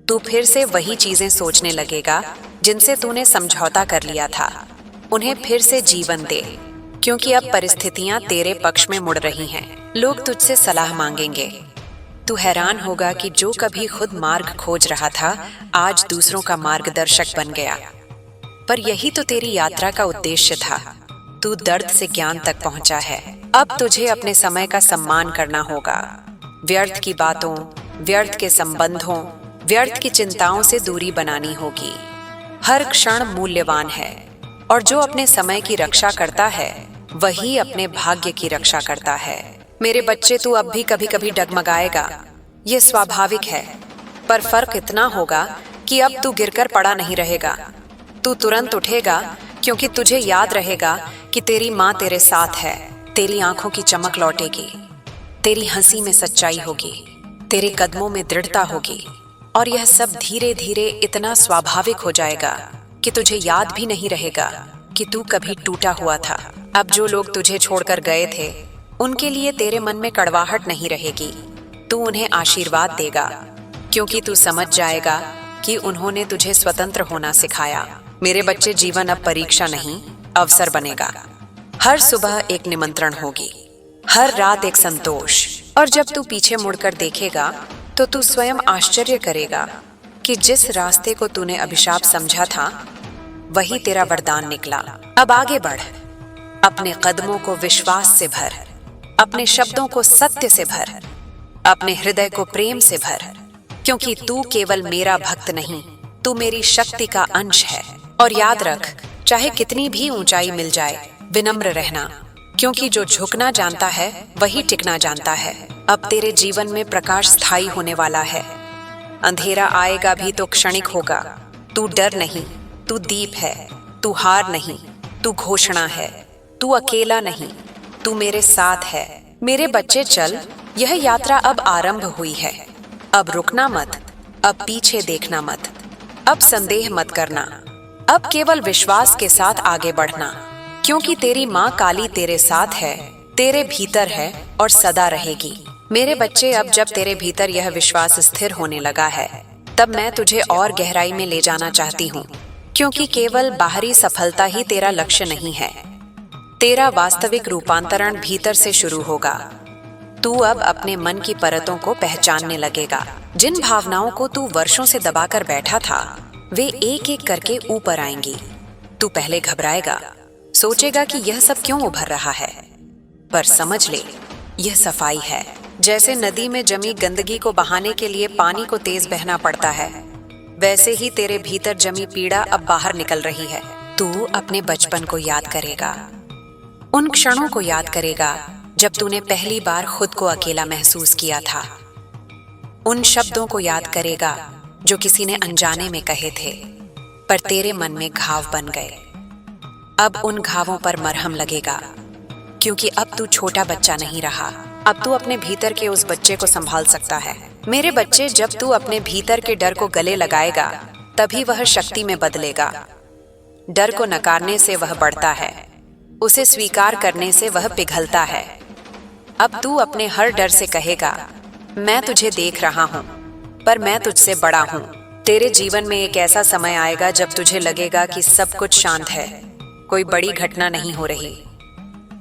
Speaker 1: तू फिर से वही चीजें सोचने लगेगा जिनसे तूने समझौता कर लिया था। उन्हें फिर से जीवन दे, क्योंकि अब परिस्थितियां तेरे पक्ष में मुड़ रही हैं। लोग तुझसे सलाह मांगेंगे। तू हैरान होगा कि जो कभी खुद मार्ग खोज रहा था आज दूसरों का मार्गदर्शक बन गया। पर यही तो तेरी यात्रा का उद्देश्य था। तू दर्द से ज्ञान तक पहुंचा है। अब तुझे अपने समय का सम्मान करना होगा। व्यर्थ की बातों, व्यर्थ के संबंधों, व्यर्थ की चिंताओं से दूरी बनानी होगी। हर क्षण मूल्यवान है, और जो अपने समय की रक्षा करता है वही अपने भाग्य की रक्षा करता है। मेरे बच्चे, तू अब भी कभी कभी डगमगाएगा, ये स्वाभाविक है। पर फर्क इतना होगा कि अब तू गिरकर पड़ा नहीं रहेगा। तू तुरंत उठेगा, क्योंकि तुझे याद रहेगा कि तेरी माँ तेरे साथ है। तेरी आंखों की चमक लौटेगी, तेरी हंसी में सच्चाई होगी, तेरे कदमों में दृढ़ता होगी, और यह सब धीरे धीरे इतना स्वाभाविक हो जाएगा कि तुझे याद भी नहीं रहेगा कि तू कभी टूटा हुआ था। अब जो लोग तुझे छोड़कर गए थे उनके लिए तेरे मन में कड़वाहट नहीं रहेगी। तू उन्हें आशीर्वाद देगा, क्योंकि तू समझ जाएगा कि उन्होंने तुझे स्वतंत्र होना सिखाया। मेरे बच्चे, जीवन अब परीक्षा नहीं, अवसर बनेगा। हर सुबह एक निमंत्रण होगी, हर रात एक संतोष। और जब तू पीछे मुड़कर देखेगा तो तू स्वयं आश्चर्य करेगा कि जिस रास्ते को तूने अभिशाप समझा था वही तेरा वरदान निकला। अब आगे बढ़, अपने कदमों को विश्वास से भर, अपने शब्दों को सत्य से भर, अपने हृदय को प्रेम से भर, क्योंकि तू केवल मेरा भक्त नहीं, तू मेरी शक्ति का अंश है। और याद रख, चाहे कितनी भी ऊंचाई मिल जाए, विनम्र रहना, क्योंकि जो झुकना जानता है वही टिकना जानता है। अब तेरे जीवन में प्रकाश स्थायी होने वाला है। अंधेरा आएगा भी तो क्षणिक होगा। तू डर नहीं, तू दीप है। तू हार नहीं, तू घोषणा है। तू अकेला नहीं, तू मेरे साथ है। मेरे बच्चे, चल, यह यात्रा अब आरंभ हुई है। अब रुकना मत, अब पीछे देखना मत, अब संदेह मत करना, अब केवल विश्वास के साथ आगे बढ़ना, क्योंकि तेरी माँ काली तेरे साथ है, तेरे भीतर है और सदा रहेगी। मेरे बच्चे, अब जब तेरे भीतर यह विश्वास स्थिर होने लगा है, तब मैं तुझे और गहराई में ले जाना चाहती हूँ, क्योंकि केवल बाहरी सफलता ही तेरा लक्ष्य नहीं है। तेरा वास्तविक रूपांतरण भीतर से शुरू होगा। तू अब अपने मन की परतों को पहचानने लगेगा। जिन भावनाओं को तू वर्षों से दबाकर बैठा था, वे एक एक करके ऊपर आएंगी। तू पहले घबराएगा, सोचेगा कि यह सब क्यों उभर रहा है, पर समझ ले, यह सफाई है। जैसे नदी में जमी गंदगी को बहाने के लिए पानी को तेज बहना पड़ता है, वैसे ही तेरे भीतर जमी पीड़ा अब बाहर निकल रही है। तू अपने बचपन को याद करेगा, उन क्षणों को याद करेगा जब तूने पहली बार खुद को अकेला महसूस किया था। उन शब्दों को याद करेगा जो किसी ने अनजाने में कहे थे, पर तेरे मन में घाव बन गए। अब उन घावों पर मरहम लगेगा, क्योंकि अब तू छोटा बच्चा नहीं रहा। अब तू अपने भीतर के उस बच्चे को संभाल सकता है। मेरे बच्चे, जब तू अपने भीतर के डर को गले लगाएगा, तभी वह शक्ति में बदलेगा। डर को नकारने से वह बढ़ता है, उसे स्वीकार करने से वह पिघलता है। अब तू अपने हर डर से कहेगा, मैं तुझे देख रहा हूँ, पर मैं तुझसे बड़ा हूँ। तेरे जीवन में एक ऐसा समय आएगा जब तुझे लगेगा कि सब कुछ शांत है, कोई बड़ी घटना नहीं हो रही।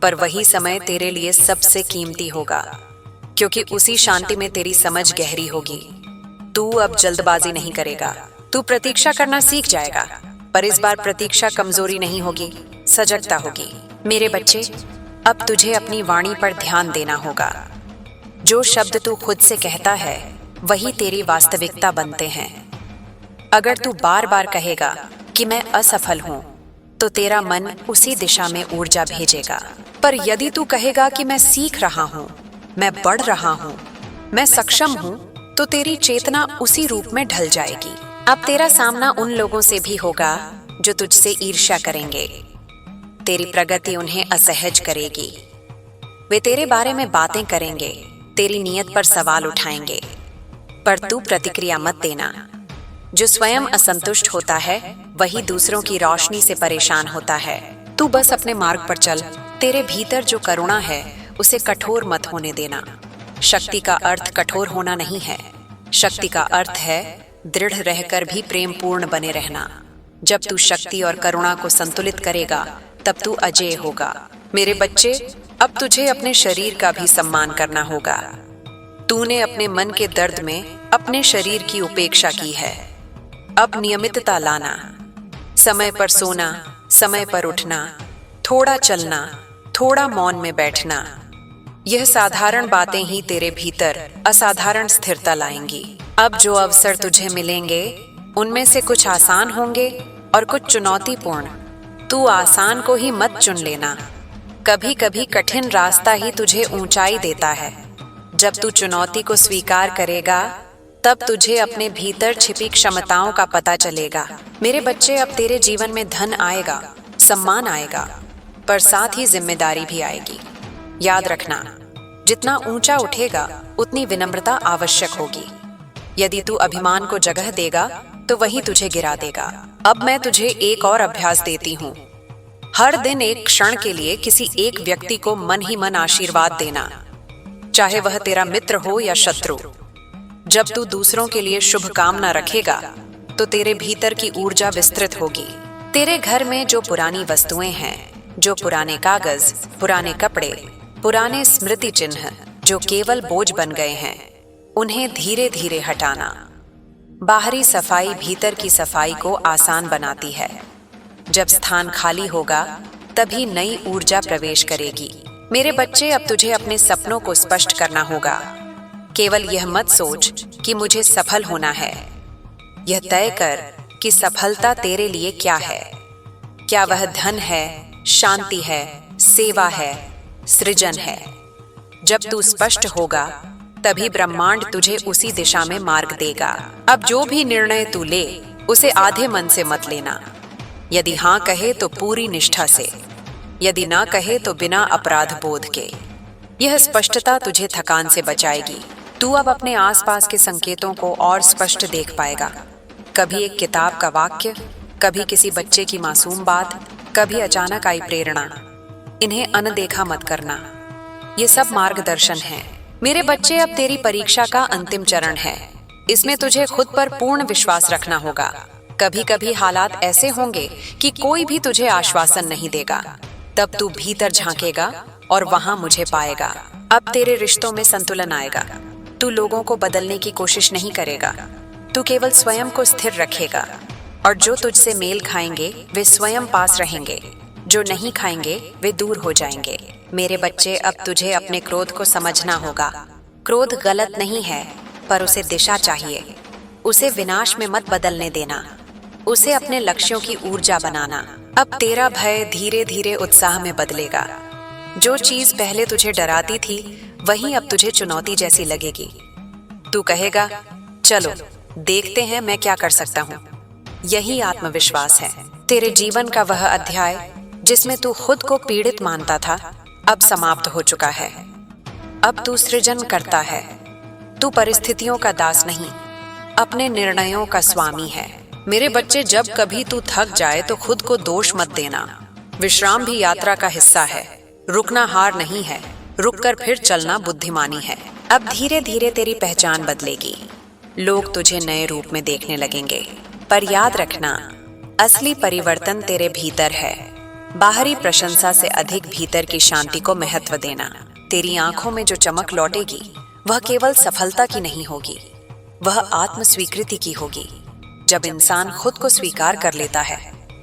Speaker 1: पर वही समय तेरे लिए सबसे कीमती होगा, क्योंकि उसी शांति में तेरी समझ गहरी होगी। तू अब जल्दबाजी नहीं करेगा, तू प्रतीक्षा करना सीख जाएगा। पर इस बार प्रतीक्षा कमजोरी नहीं होगी, सजगता होगी। मेरे बच्चे, अब तुझे अपनी वाणी पर ध्यान देना होगा। जो शब्द तू खुद से कहता है वही तेरी वास्तविकता बनते हैं। अगर तू बार बार कहेगा कि मैं असफल हूं, तो तेरा मन उसी दिशा में ऊर्जा भेजेगा। पर यदि तू कहेगा कि मैं सीख रहा हूं, मैं बढ़ रहा हूं, मैं सक्षम हूं, तो तेरी चेतना उसी रूप में ढल जाएगी। अब तेरा सामना उन लोगों से भी होगा जो तुझसे ईर्ष्या करेंगे। तेरी प्रगति उन्हें असहज करेगी। वे तेरे बारे में बातें करेंगे, तेरी नीयत पर सवाल उठाएंगे। पर तू प्रतिक्रिया मत देना। जो स्वयं असंतुष्ट होता है वही दूसरों की रोशनी से परेशान होता है। तू बस अपने मार्ग पर चल। तेरे भीतर जो करुणा है उसे कठोर मत होने देना। शक्ति का अर्थ कठोर होना नहीं है। शक्ति का अर्थ है दृढ़ रहकर भी प्रेम पूर्ण बने रहना। जब तू शक्ति और करुणा को संतुलित करेगा तब तू अजेय होगा। मेरे बच्चे, अब तुझे अपने शरीर का भी सम्मान करना होगा। तूने अपने मन के दर्द में अपने शरीर की उपेक्षा की है। अब नियमितता लाना, समय पर सोना, समय पर उठना, थोड़ा चलना, थोड़ा मौन में बैठना। यह साधारण बातें ही तेरे भीतर असाधारण स्थिरता लाएंगी। अब जो अवसर तुझे मिलेंगे उनमें से कुछ आसान होंगे और कुछ चुनौतीपूर्ण। तू आसान को ही मत चुन लेना। कभी कभी कठिन रास्ता ही तुझे ऊंचाई देता है। जब तू चुनौती को स्वीकार करेगा तब तुझे अपने भीतर छिपी क्षमताओं का पता चलेगा। मेरे बच्चे, अब तेरे जीवन में धन आएगा, सम्मान आएगा, पर साथ ही जिम्मेदारी भी आएगी। याद रखना, जितना ऊंचा उठेगा उतनी विनम्रता आवश्यक होगी। यदि तू अभिमान को जगह देगा तो वही तुझे गिरा देगा। अब मैं तुझे एक और अभ्यास देती हूँ। हर दिन एक क्षण के लिए किसी एक व्यक्ति को मन ही मन आशीर्वाद देना, चाहे वह तेरा मित्र हो या शत्रु। जब तू दूसरों के लिए शुभ कामना रखेगा तो तेरे भीतर की ऊर्जा विस्तृत होगी। तेरे घर में जो पुरानी वस्तुएं हैं, जो पुराने कागज, पुराने कपड़े, पुराने स्मृति चिन्ह जो केवल बोझ बन गए हैं, उन्हें धीरे धीरे हटाना। बाहरी सफाई भीतर की सफाई को आसान बनाती है। जब स्थान खाली होगा तभी नई ऊर्जा प्रवेश करेगी। मेरे बच्चे, अब तुझे अपने सपनों को स्पष्ट करना होगा। केवल यह मत सोच कि मुझे सफल होना है। यह तय कर कि सफलता तेरे लिए क्या है। क्या वह धन है, शांति है, सेवा है, सृजन है? जब तू स्पष्ट होगा तभी ब्रह्मांड तुझे उसी दिशा में मार्ग देगा। अब जो भी निर्णय तू ले उसे आधे मन से मत लेना। यदि हाँ कहे तो पूरी निष्ठा से, यदि ना कहे तो बिना अपराध बोध के। यह स्पष्टता तुझे थकान से बचाएगी। तू अब अपने आसपास के संकेतों को और स्पष्ट देख पाएगा। कभी एक किताब का वाक्य, कभी किसी बच्चे की मासूम बात, कभी अचानक आई प्रेरणा। इन्हें अनदेखा मत करना। ये सब मार्गदर्शन है। मेरे बच्चे, अब तेरी परीक्षा का अंतिम चरण है। इसमें तुझे खुद पर पूर्ण विश्वास रखना होगा। कभी कभी हालात ऐसे होंगे कि कोई भी तुझे आश्वासन नहीं देगा। तब तू भीतर झांकेगा और वहां मुझे पाएगा। अब तेरे रिश्तों में संतुलन आएगा। तू लोगों को बदलने की कोशिश नहीं करेगा। तू केवल स्वयं को स्थिर रखेगा। और जो तुझसे मेल खाएंगे वे स्वयं पास रहेंगे, जो नहीं खाएंगे वे दूर हो जाएंगे। मेरे बच्चे, अब तुझे अपने क्रोध को समझना होगा। क्रोध गलत नहीं है, पर उसे दिशा चाहिए। उसे विनाश में मत बदलने देना। उसे अपने लक्ष्यों की ऊर्जा बनाना। अब तेरा भय धीरे धीरे उत्साह में बदलेगा। जो चीज पहले तुझे डराती थी वही अब तुझे चुनौती जैसी लगेगी। तू कहेगा, चलो देखते हैं मैं क्या कर सकता हूँ। यही आत्मविश्वास है। तेरे जीवन का वह अध्याय जिसमें तू खुद को पीड़ित मानता था, अब समाप्त हो चुका है। अब तू सृजन करता है। तू परिस्थितियों का दास नहीं, अपने निर्णयों का स्वामी है। मेरे बच्चे, जब कभी तू थक जाए तो खुद को दोष मत देना। विश्राम भी यात्रा का हिस्सा है। रुकना हार नहीं है, रुककर फिर चलना बुद्धिमानी है। अब धीरे धीरे तेरी पहचान बदलेगी। लोग तुझे नए रूप में देखने लगेंगे। पर याद रखना, असली परिवर्तन तेरे भीतर है। बाहरी प्रशंसा से अधिक भीतर की शांति को महत्व देना। तेरी आंखों में जो चमक लौटेगी वह केवल सफलता की नहीं होगी, वह आत्म स्वीकृति की होगी। जब इंसान खुद को स्वीकार कर लेता है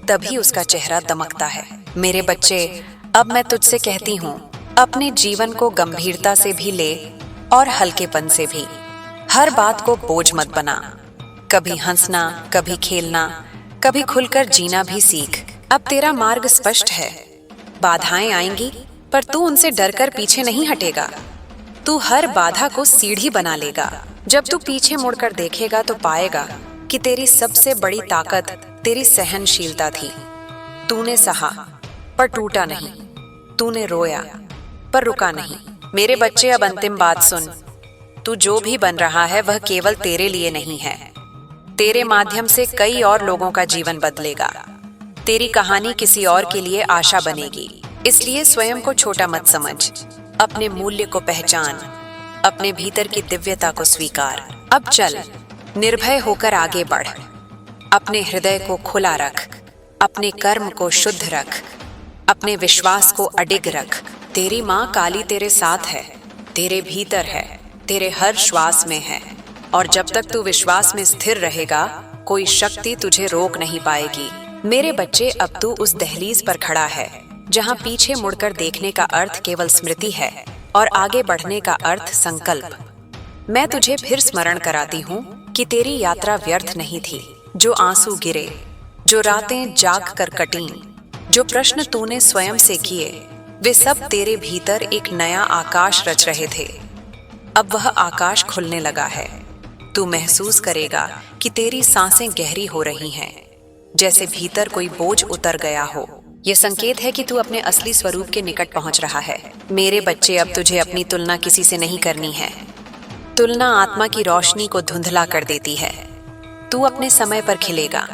Speaker 1: तभी उसका चेहरा दमकता है। मेरे बच्चे, अब मैं तुझसे कहती हूँ, अपने जीवन को गंभीरता से भी ले और हल्केपन से भी। हर बात को बोझ मत बना। कभी हंसना, कभी खेलना, कभी खुलकर जीना भी सीख। अब तेरा मार्ग स्पष्ट है। बाधाएं आएंगी पर तू उनसे डरकर पीछे नहीं हटेगा। तू हर बाधा को सीढ़ी बना लेगा। जब तू पीछे मुड़कर देखेगा तो पाएगा कि तेरी सबसे बड़ी ताकत तेरी सहनशीलता थी। तूने सहा पर टूटा नहीं, तूने रोया पर रुका नहीं। मेरे बच्चे, अब अंतिम बात सुन। तू जो भी बन रहा है वह केवल तेरे लिए नहीं है। तेरे माध्यम से कई और लोगों का जीवन बदलेगा। तेरी कहानी किसी और के लिए आशा बनेगी। इसलिए स्वयं को छोटा मत समझ। अपने मूल्य को पहचान, अपने भीतर की दिव्यता को स्वीकार। अब चल, निर्भय होकर आगे बढ़। अपने हृदय को खुला रख, अपने कर्म को शुद्ध रख, अपने विश्वास को अडिग रख। तेरी माँ काली तेरे साथ है, तेरे भीतर है, तेरे हर श्वास में है। और जब तक तू विश्वास में स्थिर रहेगा, कोई शक्ति तुझे रोक नहीं पाएगी। मेरे बच्चे, अब तू उस दहलीज पर खड़ा है जहाँ पीछे मुड़कर देखने का अर्थ केवल स्मृति है और आगे बढ़ने का अर्थ संकल्प। मैं तुझे फिर स्मरण कराती हूँ कि तेरी यात्रा व्यर्थ नहीं थी। जो आंसू गिरे, जो रातें जाग कर कटीं, जो प्रश्न तूने स्वयं से किए, वे सब तेरे भीतर एक नया आकाश रच रहे थे। अब वह आकाश खुलने लगा है। तू महसूस करेगा कि तेरी सांसें गहरी हो रही हैं, जैसे भीतर कोई बोझ उतर गया हो। यह संकेत है कि तू अपने असली स्वरूप के निकट पहुंच रहा है। मेरे बच्चे, अब तुझे अपनी तुलना किसी से नहीं करनी है। तुलना आत्मा की रोशनी को धुंधला कर देती है। तू अपने समय पर खिलेगा।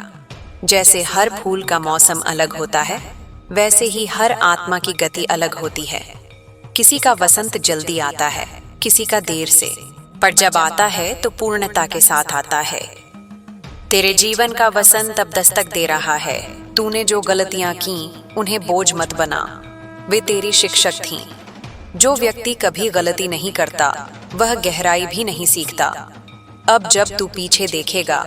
Speaker 1: जैसे हर फूल का मौसम अलग होता है, वैसे ही हर आत्मा की गति अलग होती है। किसी का वसंत जल्दी आता है, किसी का देर से, पर जब आता है तो पूर्णता के साथ आता है। तेरे जीवन का वसंत अब दस्तक दे रहा है। तूने जो गलतियां की, उन्हें बोझ मत बना। वे तेरी शिक्षक थीं। जो व्यक्ति कभी गलती नहीं करता, वह गहराई भी नहीं सीखता। अब जब तू पीछे देखेगा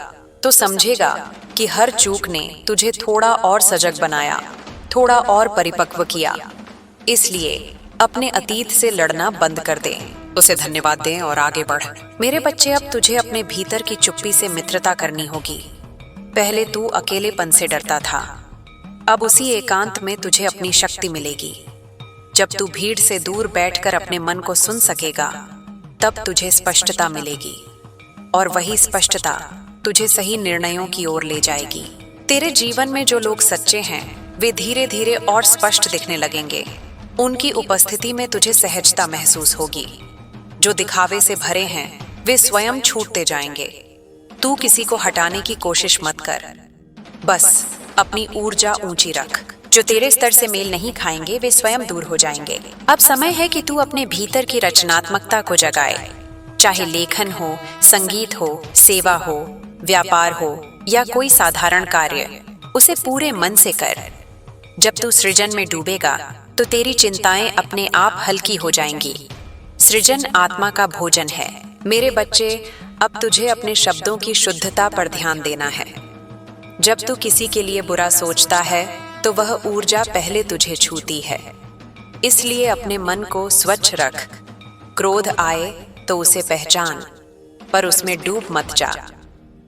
Speaker 1: तो समझेगा कि हर चूक ने तुझे थोड़ा और सजग बनाया, थोड़ा और परिपक्व किया। इसलिए अपने अतीत से लड़ना बंद कर दे, उसे धन्यवाद दें और आगे बढ़। मेरे बच्चे, अब तुझे अपने भीतर की चुप्पी से मित्रता करनी होगी। पहले तू अकेलेपन से डरता था, अब उसी एकांत में तुझे अपनी शक्ति मिलेगी। जब तू भीड़ से दूर बैठकर अपने मन को सुन सकेगा, तब तुझे स्पष्टता मिलेगी, और वही स्पष्टता तुझे सही निर्णयों की ओर ले जाएगी। तेरे जीवन में जो लोग सच्चे हैं, वे धीरे धीरे और स्पष्ट दिखने लगेंगे। उनकी उपस्थिति में तुझे सहजता महसूस होगी। जो दिखावे से भरे हैं, वे स्वयं छूटते जाएंगे। तू किसी को हटाने की कोशिश मत कर, बस अपनी ऊर्जा ऊंची रख। जो तेरे स्तर से मेल नहीं खाएंगे, वे स्वयं दूर हो जाएंगे। अब समय है कि तू अपने भीतर की रचनात्मकता को जगाए। चाहे लेखन हो, संगीत हो, सेवा हो, व्यापार हो या कोई साधारण कार्य, उसे पूरे मन से कर। जब तू सृजन में डूबेगा तो तेरी चिंताएं अपने आप हल्की हो जाएंगी। सृजन आत्मा का भोजन है। मेरे बच्चे, अब तुझे अपने शब्दों की शुद्धता पर ध्यान देना है। जब तू किसी के लिए बुरा सोचता है तो वह ऊर्जा पहले तुझे छूती है। इसलिए अपने मन को स्वच्छ रख। क्रोध आए तो उसे पहचान, पर उसमें डूब मत जा।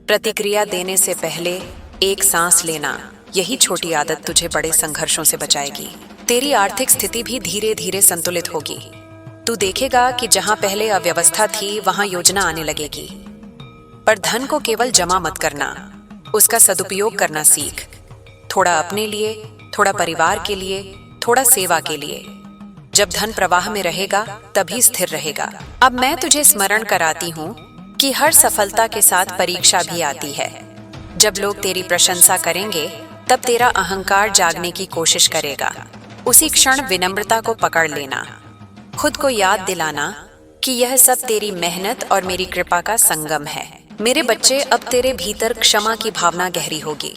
Speaker 1: प्रतिक्रिया देने से पहले एक सांस लेना, यही छोटी आदत तुझे बड़े संघर्षों से बचाएगी। तेरी आर्थिक स्थिति भी धीरे धीरे संतुलित होगी। तू देखेगा कि जहां पहले अव्यवस्था थी, वहां योजना आने लगेगी। पर धन को केवल जमा मत करना, उसका सदुपयोग करना सीख। थोड़ा अपने लिए, थोड़ा परिवार के लिए, थोड़ा सेवा के लिए। जब धन प्रवाह में रहेगा तभी स्थिर रहेगा। अब मैं तुझे स्मरण कराती हूँ कि हर सफलता के साथ परीक्षा भी आती है। जब लोग तेरी प्रशंसा करेंगे, तब तेरा अहंकार जागने की कोशिश करेगा। उसी क्षण विनम्रता को पकड़ लेना। खुद को याद दिलाना कि यह सब तेरी मेहनत और मेरी कृपा का संगम है। मेरे बच्चे, अब तेरे भीतर क्षमा की भावना गहरी होगी।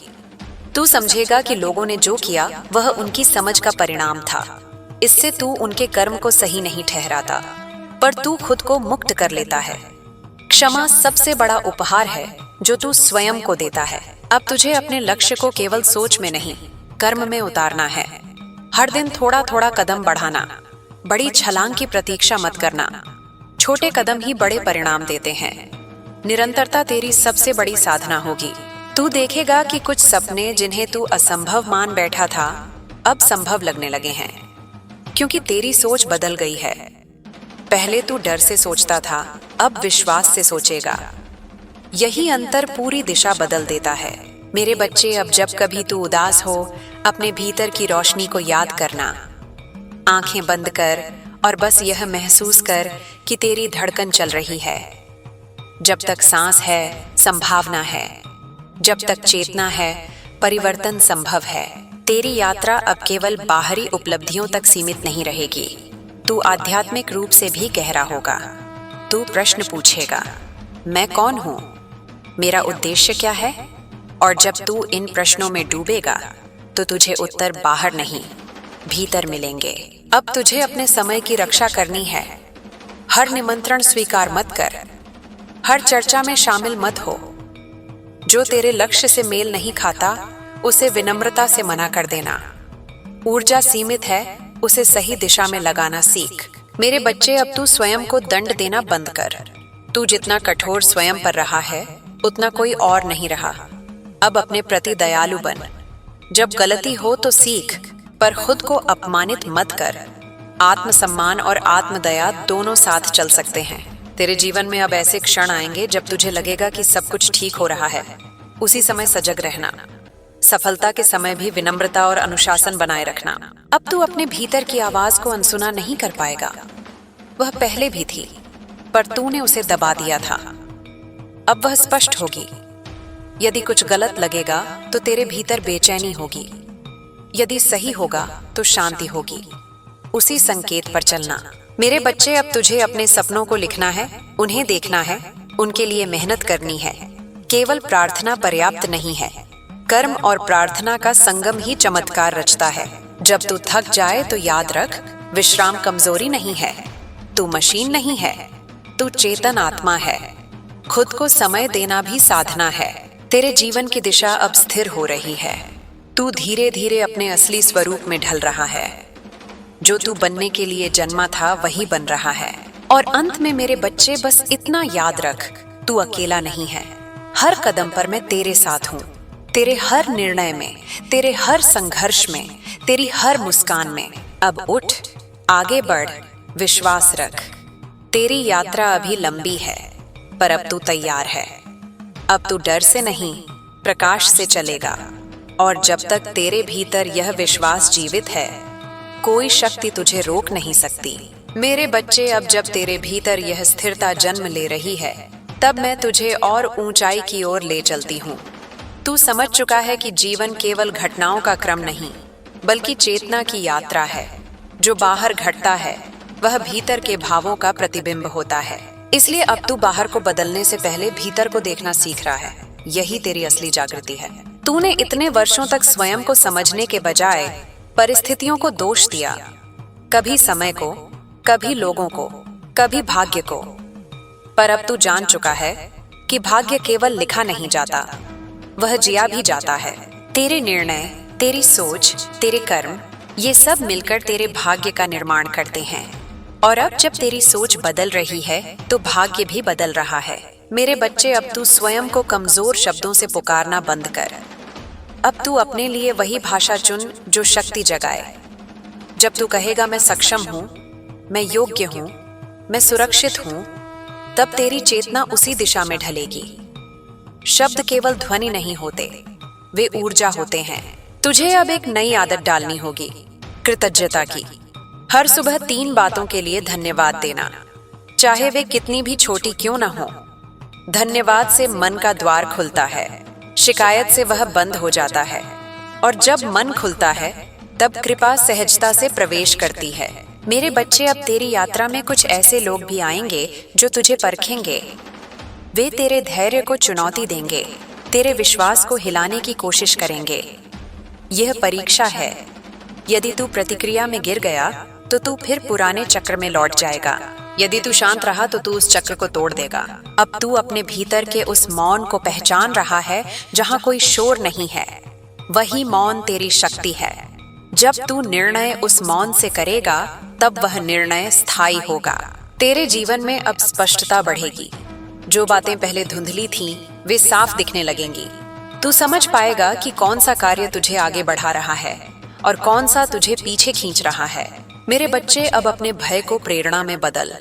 Speaker 1: तू समझेगा कि लोगों ने जो किया वह उनकी समझ का परिणाम था। इससे तू उनके कर्म को सही नहीं ठहराता, पर तू खुद को मुक्त कर लेता है। क्षमा सबसे बड़ा उपहार है जो तू स्वयं को देता है। अब तुझे अपने लक्ष्य को केवल सोच में नहीं, कर्म में उतारना है। हर दिन थोड़ा थोड़ा कदम बढ़ाना, बड़ी छलांग की प्रतीक्षा मत करना। छोटे कदम ही बड़े परिणाम देते हैं। निरंतरता तेरी सबसे बड़ी साधना होगी। तू देखेगा कि कुछ सपने जिन्हें तू असंभव मान बैठा था, अब संभव लगने लगे हैं, क्योंकि तेरी सोच बदल गई है। पहले तू डर से सोचता था, अब विश्वास से सोचेगा। यही अंतर पूरी दिशा बदल देता है। मेरे बच्चे, अब जब कभी तू उदास हो, अपने भीतर की रोशनी को याद करना। आंखें बंद कर और बस यह महसूस कर कि तेरी धड़कन चल रही है। जब तक सांस है, संभावना है। जब तक चेतना है, परिवर्तन संभव है। तेरी यात्रा अब केवल बाहरी उपलब्धियों तक सीमित नहीं रहेगी। तू आध्यात्मिक रूप से भी गहरा होगा। तू प्रश्न पूछेगा, मैं कौन हूं? मेरा उद्देश्य क्या है? और जब तू इन प्रश्नों में डूबेगा तो तुझे उत्तर बाहर नहीं, भीतर मिलेंगे। अब तुझे अपने समय की रक्षा करनी है। हर निमंत्रण स्वीकार मत कर, हर चर्चा में शामिल मत हो। जो तेरे लक्ष्य से मेल नहीं खाता, उसे विनम्रता से मना कर देना। ऊर्जा सीमित है, उसे सही दिशा में लगाना सीख। मेरे बच्चे, अब तू स्वयं को दंड देना बंद कर। तू जितना कठोर स्वयं पर रहा है, उतना कोई और नहीं रहा। अब अपने प्रति दयालु बन। जब गलती हो तो सीख, पर खुद को अपमानित मत कर। आत्मसम्मान और आत्मदया दोनों साथ चल सकते हैं। तेरे जीवन में अब ऐसे क्षण आएंगे जब तुझे लगेगा कि सब कुछ ठीक हो रहा है। उसी समय सजग रहना। सफलता के समय भी विनम्रता और अनुशासन बनाए रखना। अब तू अपने भीतर की आवाज को अनसुना नहीं कर पाएगा। वह पहले भी थी, पर तूने उसे दबा दिया था। अब वह स्पष्ट होगी। यदि कुछ गलत लगेगा तो तेरे भीतर बेचैनी होगी। यदि सही होगा तो शांति होगी। उसी संकेत पर चलना। मेरे बच्चे, अब तुझे अपने सपनों को लिखना है, उन्हें देखना है, उनके लिए मेहनत करनी है। केवल प्रार्थना पर्याप्त नहीं है। कर्म और प्रार्थना का संगम ही चमत्कार रचता है। जब तू थक जाए तो याद रख, विश्राम कमजोरी नहीं है। तू मशीन नहीं है, तू चेतन आत्मा है। खुद को समय देना भी साधना है। तेरे जीवन की दिशा अब स्थिर हो रही है। तू धीरे धीरे अपने असली स्वरूप में ढल रहा है। जो तू बनने के लिए जन्मा था वही बन रहा है। और अंत में मेरे बच्चे, बस इतना याद रख, तू अकेला नहीं है। हर कदम पर मैं तेरे साथ हूँ। तेरे हर निर्णय में, तेरे हर संघर्ष में, तेरी हर मुस्कान में। अब उठ, आगे बढ़, विश्वास रख। तेरी यात्रा अभी लंबी है, पर अब तू तैयार है। अब तू डर से नहीं, प्रकाश से चलेगा। और जब तक तेरे भीतर यह विश्वास जीवित है, कोई शक्ति तुझे रोक नहीं सकती। मेरे बच्चे, अब जब तेरे भीतर यह स्थिरता जन्म ले रही है, तब मैं तुझे और ऊंचाई की ओर ले चलती हूँ। तू समझ चुका है कि जीवन केवल घटनाओं का क्रम नहीं, बल्कि चेतना की यात्रा है। जो बाहर घटता है वह भीतर के भावों का प्रतिबिंब होता है। इसलिए अब तू बाहर को बदलने से पहले भीतर को देखना सीख रहा है। यही तेरी असली जागृति है। तूने इतने वर्षों तक स्वयं को समझने के बजाय परिस्थितियों को दोष दिया। कभी समय को, कभी लोगों को, कभी भाग्य को। पर अब तू जान चुका है कि भाग्य केवल लिखा नहीं जाता, वह जिया भी जाता है। तेरे निर्णय, तेरी सोच, तेरे कर्म, ये सब मिलकर तेरे भाग्य का निर्माण करते हैं। और अब जब तेरी सोच बदल रही है तो भाग्य भी बदल रहा है। मेरे बच्चे, अब तू स्वयं को कमजोर शब्दों से पुकारना बंद कर। अब तू अपने लिए वही भाषा चुन जो शक्ति जगाए। जब तू कहेगा, मैं सक्षम हूँ, मैं योग्य हूँ, मैं सुरक्षित हूँ, तब तेरी चेतना उसी दिशा में ढलेगी। शब्द केवल ध्वनि नहीं होते, वे ऊर्जा होते हैं। तुझे अब एक नई आदत डालनी होगी, कृतज्ञता की। हर सुबह 3 बातों के लिए धन्यवाद देना, चाहे वे कितनी भी छोटी क्यों न हो। धन्यवाद से मन का द्वार खुलता है, शिकायत से वह बंद हो जाता है। और जब मन खुलता है तब कृपा सहजता से प्रवेश करती है। मेरे बच्चे, अब तेरी यात्रा में कुछ ऐसे लोग भी आएंगे जो तुझे परखेंगे। वे तेरे धैर्य को चुनौती देंगे, तेरे विश्वास को हिलाने की कोशिश करेंगे। यह परीक्षा है। यदि तू प्रतिक्रिया में गिर गया तो तू फिर पुराने चक्र में लौट जाएगा। यदि तू शांत रहा तो तू उस चक्र को तोड़ देगा। अब तू अपने भीतर के उस मौन को पहचान रहा है जहां कोई शोर नहीं है। वही मौन तेरी शक्ति है। जब तू निर्णय उस मौन से करेगा तब वह निर्णय स्थायी होगा। तेरे जीवन में अब स्पष्टता बढ़ेगी। जो बातें पहले धुंधली थीं, वे साफ दिखने लगेंगी। तू समझ पाएगा कि कौन सा कार्य तुझे आगे बढ़ा रहा है और कौन सा तुझे पीछे खींच रहा है। मेरे बच्चे, अब अपने भय को प्रेरणा में बदल।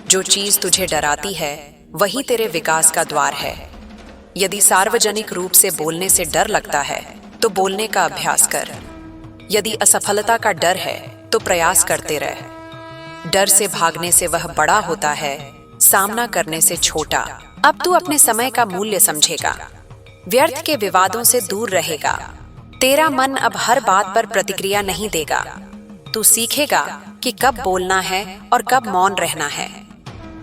Speaker 1: जो चीज तुझे डराती है वही तेरे विकास का द्वार है। यदि सार्वजनिक रूप से बोलने से डर लगता है तो बोलने का अभ्यास कर। यदि असफलता का डर है तो प्रयास करते रह। डर से भागने से वह बड़ा होता है, सामना करने से छोटा। अब तू अपने समय का मूल्य समझेगा, व्यर्थ के विवादों से दूर रहेगा। तेरा मन अब हर बात पर प्रतिक्रिया नहीं देगा। तू सीखेगा कि कब बोलना है और कब मौन रहना है।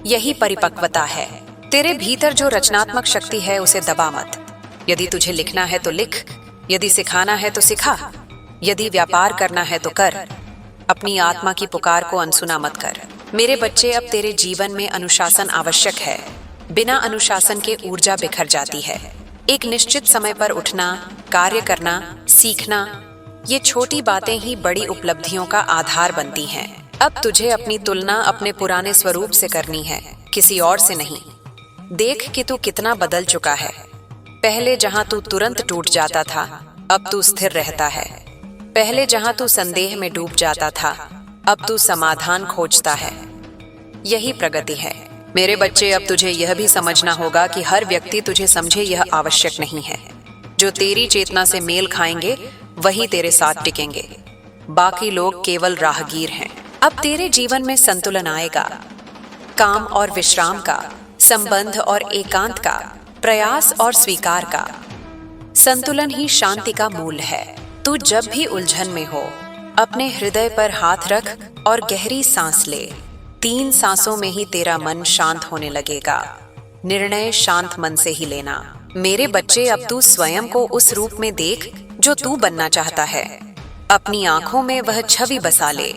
Speaker 1: यही परिपक्वता है। तेरे भीतर जो रचनात्मक शक्ति है उसे दबा मत। यदि तुझे लिखना है तो लिख, यदि सिखाना है तो सिखा, यदि व्यापार करना है तो कर। अपनी आत्मा की पुकार को अनसुना मत कर। मेरे बच्चे, अब तेरे जीवन में अनुशासन आवश्यक है। बिना अनुशासन के ऊर्जा बिखर जाती है। एक निश्चित समय पर उठना, कार्य करना, सीखना, ये छोटी बातें ही बड़ी उपलब्धियों का आधार बनती हैं। अब तुझे अपनी तुलना अपने पुराने स्वरूप से करनी है, किसी और से नहीं। देख कि तू कितना बदल चुका है। पहले जहां तू तुरंत टूट जाता था, अब तू स्थिर रहता है। पहले जहां तू संदेह में डूब जाता था, अब तू समाधान खोजता है। यही प्रगति है। मेरे बच्चे, अब तुझे यह भी समझना होगा कि हर व्यक्ति तुझे समझे यह आवश्यक नहीं है। जो तेरी चेतना से मेल खाएंगे वही तेरे साथ टिकेंगे। बाकी लोग केवल राहगीर हैं। अब तेरे जीवन में संतुलन आएगा। काम और विश्राम का, संबंध और एकांत का, प्रयास और स्वीकार का। संतुलन ही शांति का मूल है। तू जब भी उलझन में हो, अपने हृदय पर हाथ रख और गहरी सांस ले। 3 सांसों में ही तेरा मन शांत होने लगेगा। निर्णय शांत मन से ही लेना। मेरे बच्चे, अब तू स्वयं को उस रूप में देख जो तू बनना चाहता है। अपनी आंखों में वह छवि बसा ले।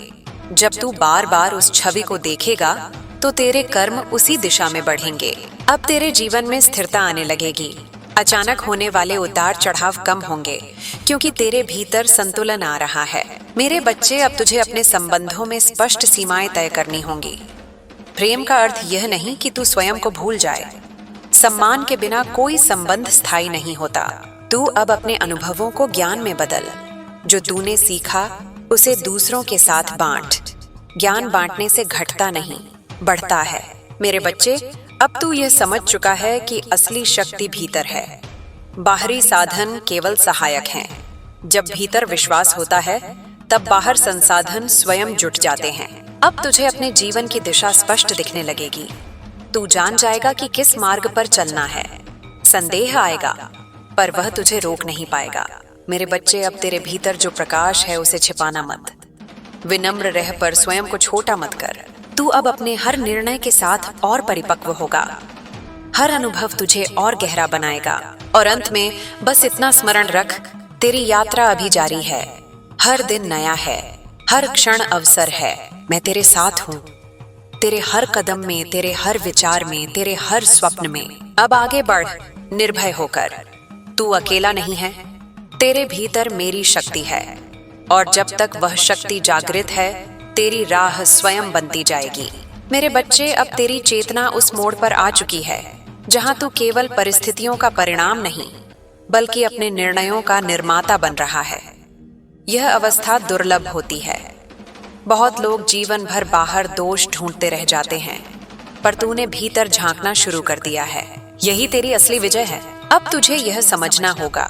Speaker 1: जब तू बार बार उस छवि को देखेगा तो तेरे कर्म उसी दिशा में बढ़ेंगे। अब तेरे जीवन में स्थिरता आने लगेगी। अचानक होने वाले उतार चढ़ाव कम होंगे क्योंकि तेरे भीतर संतुलन आ रहा है। मेरे बच्चे, अब तुझे अपने संबंधों में स्पष्ट सीमाएं तय करनी होंगी। प्रेम का अर्थ यह नहीं कि तू स्वयं को भूल जाए। सम्मान के बिना कोई संबंध स्थायी नहीं होता। तू अब अपने अनुभवों को ज्ञान में बदल। जो तूने सीखा उसे दूसरों के साथ बांट। ज्ञान बांटने से घटता नहीं, बढ़ता है। मेरे बच्चे, अब तू यह समझ चुका है कि असली शक्ति भीतर है। बाहरी साधन केवल सहायक हैं। जब भीतर विश्वास होता है तब बाहर संसाधन स्वयं जुट जाते हैं। अब तुझे अपने जीवन की दिशा स्पष्ट दिखने लगेगी। तू जान जाएगा कि किस मार्ग पर चलना है। संदेह आएगा पर वह तुझे रोक नहीं पाएगा। मेरे बच्चे, अब तेरे भीतर जो प्रकाश है उसे छिपाना मत। विनम्र रह पर स्वयं को छोटा मत कर। तू अब अपने हर निर्णय के साथ और परिपक्व होगा। हर अनुभव तुझे और गहरा बनाएगा। और अंत में बस इतना स्मरण रख, तेरी यात्रा अभी जारी है। हर दिन नया है, हर क्षण अवसर है। मैं तेरे साथ हूँ, तेरे हर कदम में, तेरे हर विचार में, तेरे हर स्वप्न में। अब आगे बढ़ निर्भय होकर। तू अकेला नहीं है, तेरे भीतर मेरी शक्ति है और जब तक वह शक्ति जागृत है तेरी राह स्वयं बनती जाएगी। मेरे बच्चे, अब तेरी चेतना उस मोड़ पर आ चुकी है जहां तू केवल परिस्थितियों का परिणाम नहीं बल्कि अपने निर्णयों का निर्माता बन रहा है। यह अवस्था दुर्लभ होती है। बहुत लोग जीवन भर बाहर दोष ढूंढते रह जाते हैं, पर तूने भीतर झांकना शुरू कर दिया है। यही तेरी असली विजय है। अब तुझे यह समझना होगा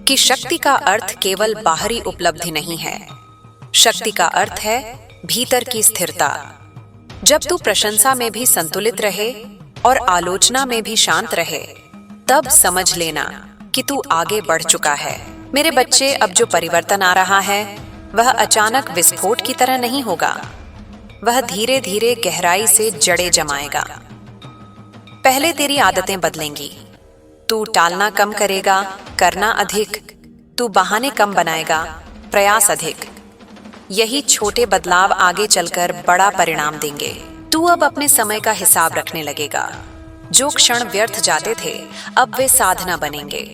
Speaker 1: कि शक्ति का अर्थ केवल बाहरी उपलब्धि नहीं है। शक्ति का अर्थ है भीतर की स्थिरता। जब तू प्रशंसा में भी संतुलित रहे और आलोचना में भी शांत रहे, तब समझ लेना कि तू आगे बढ़ चुका है। मेरे बच्चे, अब जो परिवर्तन आ रहा है वह अचानक विस्फोट की तरह नहीं होगा। वह धीरे धीरे गहराई से जड़ें जमाएगा। पहले तेरी आदतें बदलेंगी। तू टालना कम करेगा, करना अधिक। तू बहाने कम बनाएगा, प्रयास अधिक। यही छोटे बदलाव आगे चलकर बड़ा परिणाम देंगे। तू अब अपने समय का हिसाब रखने लगेगा। जो क्षण व्यर्थ जाते थे अब वे साधना बनेंगे।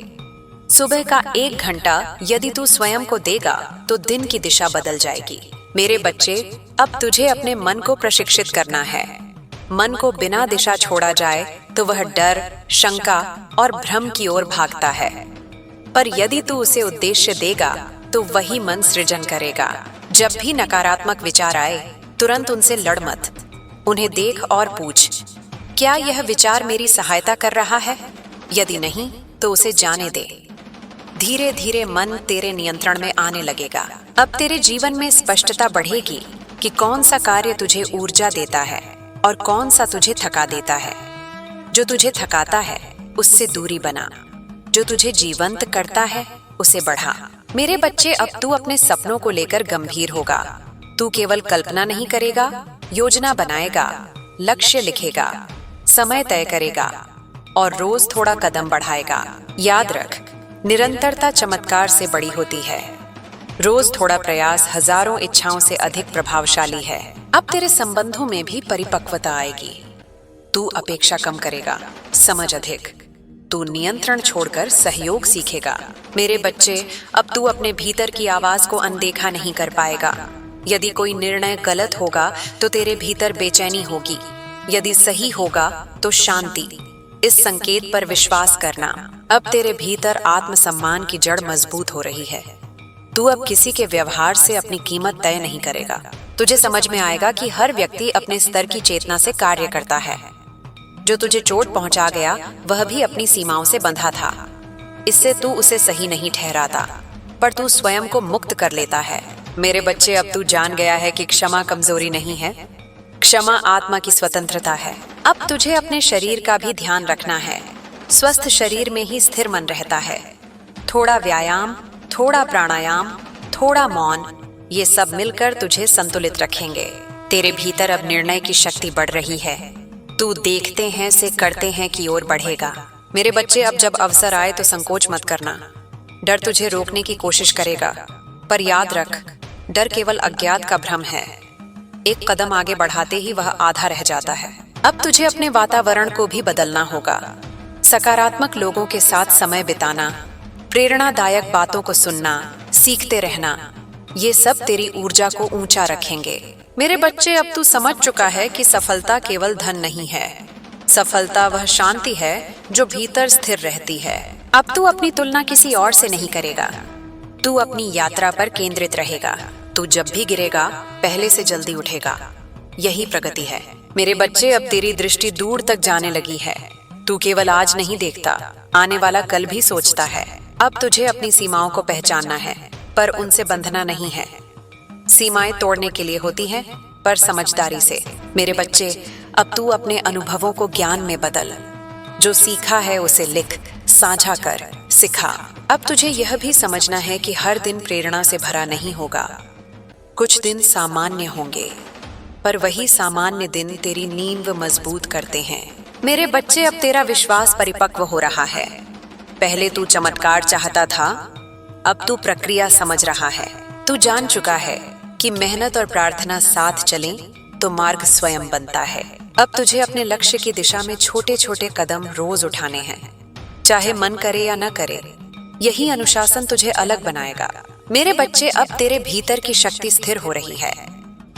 Speaker 1: सुबह का 1 घंटा यदि तू स्वयं को देगा तो दिन की दिशा बदल जाएगी। मेरे बच्चे, अब तुझे अपने मन को प्रशिक्षित करना है। मन को बिना दिशा छोड़ा जाए तो वह डर, शंका और भ्रम की ओर भागता है, पर यदि तू उसे उद्देश्य देगा तो वही मन सृजन करेगा। जब भी नकारात्मक विचार आए तुरंत उनसे लड़ मत। उन्हें देख और पूछ, क्या यह विचार मेरी सहायता कर रहा है? यदि नहीं तो उसे जाने दे। धीरे धीरे मन तेरे नियंत्रण में आने लगेगा। अब तेरे जीवन में स्पष्टता बढ़ेगी कि कौन सा कार्य तुझे ऊर्जा देता है और कौन सा तुझे थका देता है। जो तुझे थकाता है उससे दूरी बना, जो तुझे जीवंत करता है उसे बढ़ा। मेरे बच्चे, अब तू अपने सपनों को लेकर गंभीर होगा। तू केवल कल्पना नहीं करेगा, योजना बनाएगा, लक्ष्य लिखेगा, समय तय करेगा और रोज थोड़ा कदम बढ़ाएगा। याद रख, निरंतरता चमत्कार से बड़ी होती है। रोज थोड़ा प्रयास हजारों इच्छाओं से अधिक प्रभावशाली है। अब तेरे संबंधों में भी परिपक्वता आएगी। तू अपेक्षा कम करेगा, समझ अधिक। तू नियंत्रण छोड़कर सहयोग सीखेगा। मेरे बच्चे, अब तू अपने भीतर की आवाज को अनदेखा नहीं कर पाएगा। यदि कोई निर्णय गलत होगा तो तेरे भीतर बेचैनी होगी, यदि सही होगा तो शांति। इस संकेत पर विश्वास करना। अब तेरे भीतर आत्मसम्मान की जड़ मजबूत हो रही है। तू अब किसी के व्यवहार से अपनी कीमत तय नहीं करेगा। तुझे समझ में आएगा कि हर व्यक्ति अपने स्तर की चेतना से कार्य करता है। जो तुझे चोट पहुंचा गया वह भी अपनी सीमाओं से बंधा था। इससे तू उसे सही नहीं ठहराता, पर तू स्वयं को मुक्त कर लेता है। मेरे बच्चे, अब तू जान गया है कि क्षमा कमजोरी नहीं है, क्षमा आत्मा की स्वतंत्रता है। अब तुझे अपने शरीर का भी ध्यान रखना है। स्वस्थ शरीर में ही स्थिर मन रहता है। थोड़ा व्यायाम, थोड़ा प्राणायाम, थोड़ा मौन, ये सब मिलकर तुझे संतुलित रखेंगे। तेरे भीतर अब निर्णय की शक्ति बढ़ रही है। तू देखते हैं से करते हैं की ओर बढ़ेगा। मेरे बच्चे, अब जब अवसर आए तो संकोच मत करना। डर तुझे रोकने की कोशिश करेगा, पर याद रख, डर केवल अज्ञात का भ्रम है। एक कदम आगे बढ़ाते ही वह आधा रह जाता है। अब तुझे अपने वातावरण को भी बदलना होगा। सकारात्मक लोगों के साथ समय बिताना, प्रेरणादायक बातों को सुनना, सीखते रहना, ये सब तेरी ऊर्जा को ऊंचा रखेंगे। मेरे बच्चे, अब तू समझ चुका है कि सफलता केवल धन नहीं है। सफलता वह शांति है जो भीतर स्थिर रहती है। अब तू अपनी तुलना किसी और से नहीं करेगा। तू अपनी यात्रा पर केंद्रित रहेगा। तू जब भी गिरेगा पहले से जल्दी उठेगा। यही प्रगति है। मेरे बच्चे, अब तेरी दृष्टि दूर तक जाने लगी है। तू केवल आज नहीं देखता, आने वाला कल भी सोचता है। अब तुझे अपनी सीमाओं को पहचानना है, पर उनसे बंधना नहीं है। सीमाएं तोड़ने के लिए होती हैं, पर समझदारी से। मेरे बच्चे, अब तू अपने अनुभवों को ज्ञान में बदल। जो सीखा है उसे लिख, साझा कर, सिखा। अब तुझे यह भी समझना है कि हर दिन प्रेरणा से भरा नहीं होगा। कुछ दिन सामान्य होंगे, पर वही सामान्य दिन तेरी नींव मजबूत करते हैं। मेरे बच्चे, अब तेरा विश्वास परिपक्व हो रहा है। पहले तू चमत्कार चाहता था, अब तू प्रक्रिया समझ रहा है। तू जान चुका है कि मेहनत और प्रार्थना साथ चलें तो मार्ग स्वयं बनता है। अब तुझे अपने लक्ष्य की दिशा में छोटे छोटे कदम रोज उठाने हैं, चाहे मन करे या न करे। यही अनुशासन तुझे अलग बनाएगा। मेरे बच्चे, अब तेरे भीतर की शक्ति स्थिर हो रही है।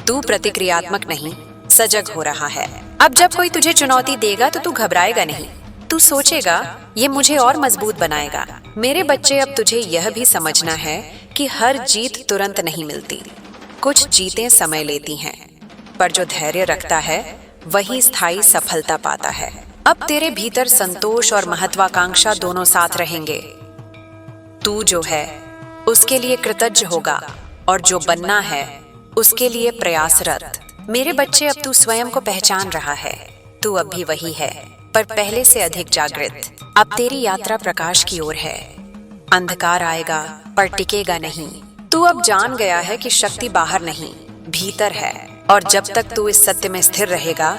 Speaker 1: तू प्रतिक्रियात्मक नहीं, सजग हो रहा है। अब जब कोई तुझे चुनौती देगा तो तू घबराएगा नहीं। तू सोचेगा, ये मुझे और मजबूत बनाएगा। मेरे बच्चे, अब तुझे यह भी समझना है कि हर जीत तुरंत नहीं मिलती। कुछ जीतें समय लेती हैं, पर जो धैर्य रखता है वही स्थायी सफलता पाता है। अब तेरे भीतर संतोष और महत्वाकांक्षा दोनों साथ रहेंगे। तू जो है उसके लिए कृतज्ञ होगा और जो बनना है उसके लिए प्रयासरत। मेरे बच्चे, अब तू स्वयं को पहचान रहा है। तू अब भी वही है, पर पहले से अधिक जागृत। अब तेरी यात्रा प्रकाश की ओर है। अंधकार आएगा पर टिकेगा नहीं। तू अब जान गया है कि शक्ति बाहर नहीं, भीतर है, और जब तक तू इस सत्य में स्थिर रहेगा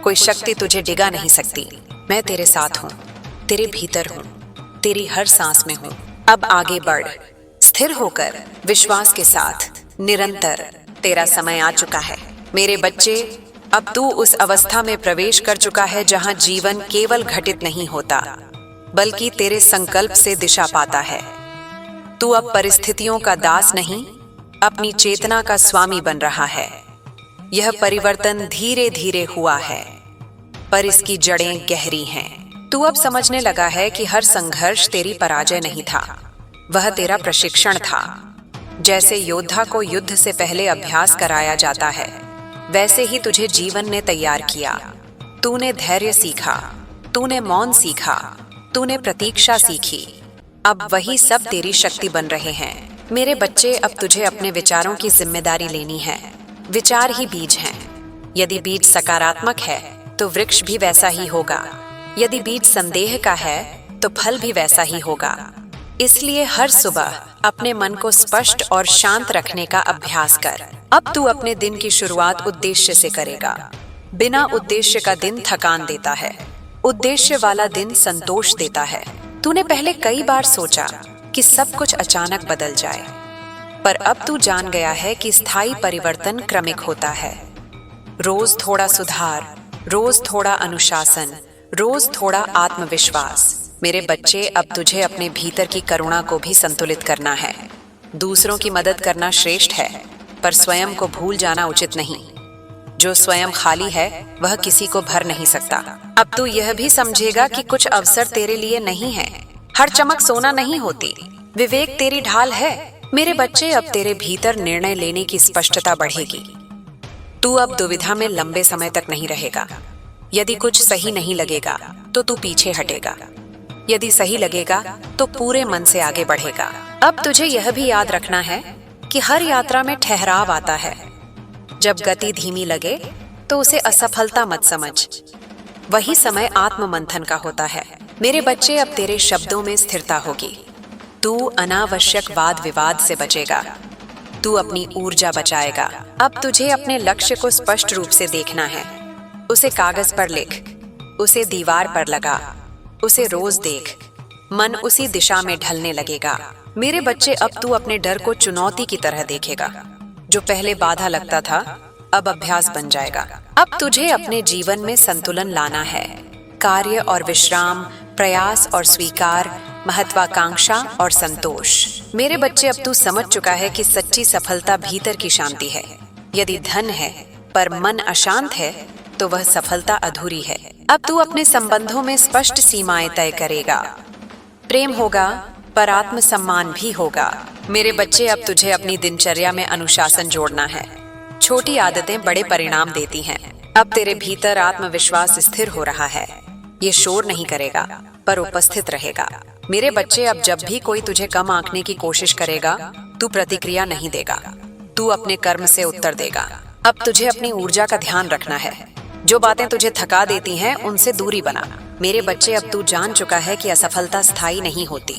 Speaker 1: कोई शक्ति तुझे डिगा नहीं सकती। मैं तेरे साथ हूँ, तेरे भीतर हूँ, तेरी हर सांस में हूँ। अब आगे बढ़, स्थिर होकर, विश्वास के साथ, निरंतर। तेरा समय आ चुका है मेरे बच्चे। अब तू उस अवस्था में प्रवेश कर चुका है जहां जीवन केवल घटित नहीं होता, बल्कि तेरे संकल्प से दिशा पाता है। तू अब परिस्थितियों का दास नहीं, अपनी चेतना का स्वामी बन रहा है। यह परिवर्तन धीरे धीरे हुआ है, पर इसकी जड़ें गहरी हैं। तू अब समझने लगा है कि हर संघर्ष तेरी पराजय नहीं था, वह तेरा प्रशिक्षण था। जैसे योद्धा को युद्ध से पहले अभ्यास कराया जाता है, वैसे ही तुझे जीवन ने तैयार किया। तूने धैर्य सीखा, तूने मौन सीखा, तूने प्रतीक्षा सीखी। अब वही सब तेरी शक्ति बन रहे हैं। मेरे बच्चे, अब तुझे अपने विचारों की जिम्मेदारी लेनी है। विचार ही बीज हैं। यदि बीज सकारात्मक है तो वृक्ष भी वैसा ही होगा। यदि बीज संदेह का है तो फल भी वैसा ही होगा। इसलिए हर सुबह अपने मन को स्पष्ट और शांत रखने का अभ्यास कर। अब तू अपने दिन की शुरुआत उद्देश्य से करेगा। बिना उद्देश्य का दिन थकान देता है, उद्देश्य वाला दिन संतोष देता है। तूने पहले कई बार सोचा कि सब कुछ अचानक बदल जाए, पर अब तू जान गया है कि स्थायी परिवर्तन क्रमिक होता है। रोज थोड़ा सुधार, रोज थोड़ा अनुशासन, रोज थोड़ा आत्मविश्वास। मेरे बच्चे, अब तुझे अपने भीतर की करुणा को भी संतुलित करना है। दूसरों की मदद करना श्रेष्ठ है, पर स्वयं को भूल जाना उचित नहीं। जो स्वयं खाली है वह किसी को भर नहीं सकता। अब तू यह भी समझेगा कि कुछ अवसर तेरे लिए नहीं है। हर चमक सोना नहीं होती, विवेक तेरी ढाल है। मेरे बच्चे, अब तेरे भीतर निर्णय लेने की स्पष्टता बढ़ेगी। तू अब दुविधा में लंबे समय तक नहीं रहेगा। यदि कुछ सही नहीं लगेगा तो तू पीछे हटेगा, यदि सही लगेगा तो पूरे मन से आगे बढ़ेगा। अब तुझे यह भी याद रखना है कि हर यात्रा में ठहराव आता है। जब गति धीमी लगे तो उसे असफलता मत समझ, वही समय आत्म मंथन का होता है। मेरे बच्चे, अब तेरे शब्दों में स्थिरता होगी। तू अनावश्यक वाद विवाद से बचेगा, तू अपनी ऊर्जा बचाएगा। अब तुझे अपने लक्ष्य को स्पष्ट रूप से देखना है। उसे कागज पर लिख, उसे दीवार पर लगा, उसे रोज देख। मन उसी दिशा में ढलने लगेगा। मेरे बच्चे, अब तू अपने डर को चुनौती की तरह देखेगा। जो पहले बाधा लगता था अब अभ्यास बन जाएगा। अब तुझे अपने जीवन में संतुलन लाना है। कार्य और विश्राम, प्रयास और स्वीकार, महत्वाकांक्षा और संतोष। मेरे बच्चे, अब तू समझ चुका है कि सच्ची सफलता भीतर की शांति है। यदि धन है पर मन अशांत है तो वह सफलता अधूरी है। अब तू अपने संबंधों में स्पष्ट सीमाएं तय करेगा। प्रेम होगा पर आत्मसम्मान भी होगा। मेरे बच्चे, अब तुझे अपनी दिनचर्या में अनुशासन जोड़ना है। छोटी आदतें बड़े परिणाम देती हैं। अब तेरे भीतर आत्मविश्वास स्थिर हो रहा है। ये शोर नहीं करेगा पर उपस्थित रहेगा। मेरे बच्चे, अब जब भी कोई तुझे कम आंकने की कोशिश करेगा तू प्रतिक्रिया नहीं देगा, तू अपने कर्म से उत्तर देगा। अब तुझे अपनी ऊर्जा का ध्यान रखना है। जो बातें तुझे थका देती हैं उनसे दूरी बना। मेरे बच्चे, अब तू जान चुका है कि असफलता स्थायी नहीं होती,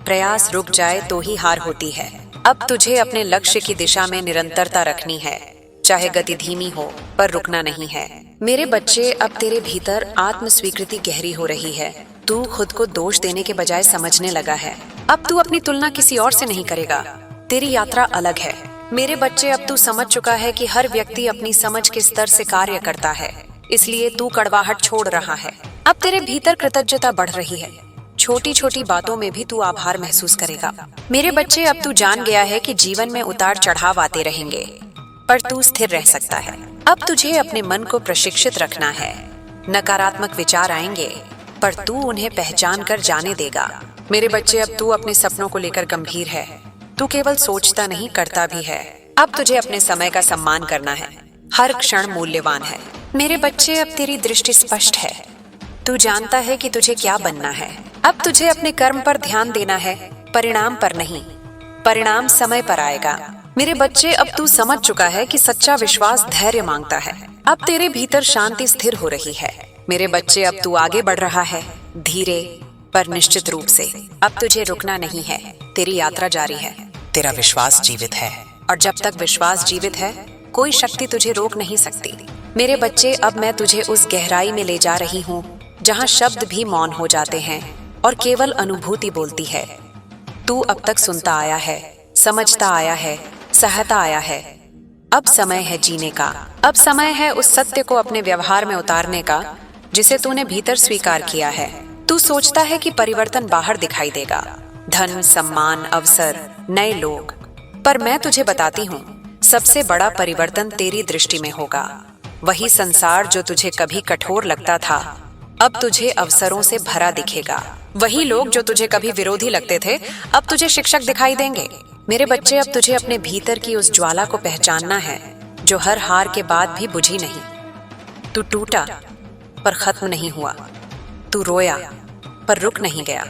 Speaker 1: प्रयास रुक जाए तो ही हार होती है। अब तुझे अपने लक्ष्य की दिशा में निरंतरता रखनी है, चाहे गति धीमी हो पर रुकना नहीं है। मेरे बच्चे, अब तेरे भीतर आत्म स्वीकृति गहरी हो रही है। तू खुद को दोष देने के बजाय समझने लगा है। अब तू अपनी तुलना किसी और से नहीं करेगा, तेरी यात्रा अलग है। मेरे बच्चे, अब तू समझ चुका है कि हर व्यक्ति अपनी समझ के स्तर से कार्य करता है, इसलिए तू कड़वाहट छोड़ रहा है। अब तेरे भीतर कृतज्ञता बढ़ रही है। छोटी छोटी बातों में भी तू आभार महसूस करेगा। मेरे बच्चे, अब तू जान गया है कि जीवन में उतार चढ़ाव आते रहेंगे, पर तू स्थिर रह सकता है। अब तुझे अपने मन को प्रशिक्षित रखना है। नकारात्मक विचार आएंगे, पर तू उन्हें पहचान कर जाने देगा। मेरे बच्चे, अब तू अपने सपनों को लेकर गंभीर है। तू केवल सोचता नहीं, करता भी है। अब तुझे अपने समय का सम्मान करना है। हर क्षण मूल्यवान है। मेरे बच्चे, अब तेरी दृष्टि स्पष्ट है। तू जानता है कि तुझे क्या बनना है। अब तुझे अपने कर्म पर ध्यान देना है, परिणाम पर नहीं। परिणाम समय पर आएगा। मेरे बच्चे, अब तू समझ चुका है कि सच्चा विश्वास धैर्य मांगता है। अब तेरे भीतर शांति स्थिर हो रही है। मेरे बच्चे, अब तू आगे बढ़ रहा है, धीरे पर निश्चित रूप से। अब तुझे रुकना नहीं है, तेरी यात्रा जारी है। तेरा विश्वास जीवित है, और जब तक विश्वास जीवित है कोई शक्ति तुझे रोक नहीं सकती। मेरे बच्चे, अब मैं तुझे उस गहराई में ले जा रही हूँ जहां शब्द भी मौन हो जाते हैं और केवल अनुभूति बोलती है। तू अब तक सुनता आया है, समझता आया है, सहता आया है। अब समय है जीने का। अब समय है उस सत्य को अपने व्यवहार में उतारने का जिसे तूने भीतर स्वीकार किया है। तू सोचता है कि परिवर्तन बाहर दिखाई देगा, धन, सम्मान, अवसर, नए लोग, पर मैं तुझे बताती हूँ सबसे बड़ा परिवर्तन तेरी दृष्टि में होगा। वही संसार जो तुझे कभी कठोर लगता था अब तुझे अवसरों से भरा दिखेगा। वही लोग जो तुझे कभी विरोधी लगते थे अब तुझे शिक्षक दिखाई देंगे। मेरे बच्चे, अब तुझे अपने भीतर की उस ज्वाला को पहचानना है जो हर हार के बाद भी बुझी नहीं। तू टूटा पर खत्म नहीं हुआ, तू रोया पर रुक नहीं गया।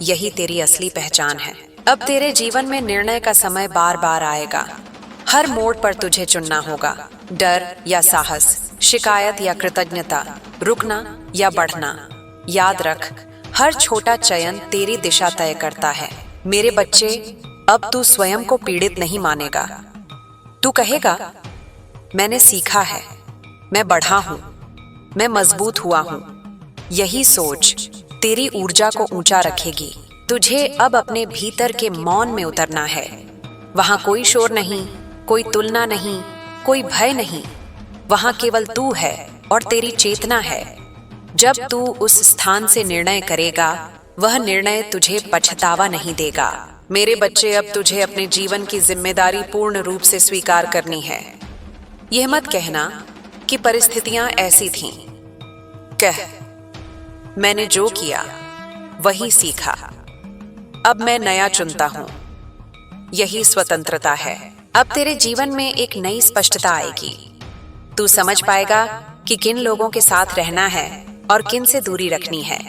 Speaker 1: यही तेरी असली पहचान है। अब तेरे जीवन में निर्णय का समय बार बार आएगा। हर मोड़ पर तुझे चुनना होगा, डर या साहस, शिकायत या कृतज्ञता, रुकना या बढ़ना। याद रख, हर छोटा चयन तेरी दिशा तय करता है। मेरे बच्चे, अब तू स्वयं को पीड़ित नहीं मानेगा। तू कहेगा, मैंने सीखा है, मैं बढ़ा हूं, मैं मजबूत हुआ हूं। यही सोच तेरी ऊर्जा को ऊंचा रखेगी। तुझे अब अपने भीतर के मौन में उतरना है। वहां कोई शोर नहीं, कोई तुलना नहीं, कोई भय नहीं। वहां केवल तू है और तेरी चेतना है। जब तू उस स्थान से निर्णय करेगा, वह निर्णय तुझे पछतावा नहीं देगा। मेरे बच्चे, अब तुझे अपने जीवन की जिम्मेदारी पूर्ण रूप से स्वीकार करनी है। यह मत कहना कि परिस्थितियां ऐसी थीं। कह, मैंने जो किया वही सीखा, अब मैं नया चुनता हूं। यही स्वतंत्रता है। अब तेरे जीवन में एक नई स्पष्टता आएगी। तू समझ पाएगा कि किन लोगों के साथ रहना है और किन से दूरी रखनी है।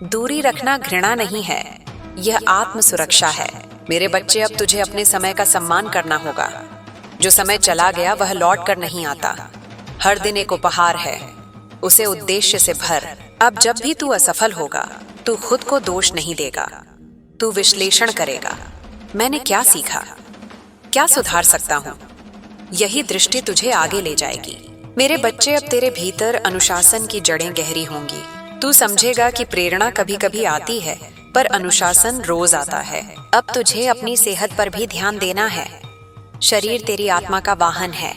Speaker 1: दूरी रखना घृणा नहीं है, यह आत्म सुरक्षा है। मेरे बच्चे, अब तुझे अपने समय का सम्मान करना होगा। जो समय चला गया वह लौट कर नहीं आता। हर दिन एक उपहार है, उसे उद्देश्य से भर। अब जब भी तू असफल होगा, तू खुद को दोष नहीं देगा। तू विश्लेषण करेगा, मैंने क्या सीखा, क्या सुधार सकता हूं। यही दृष्टि तुझे आगे ले जाएगी। मेरे बच्चे, अब तेरे भीतर अनुशासन की जड़ें गहरी होंगी। तू समझेगा कि प्रेरणा कभी कभी आती है, पर अनुशासन रोज आता है। अब तुझे अपनी सेहत पर भी ध्यान देना है। शरीर तेरी आत्मा का वाहन है।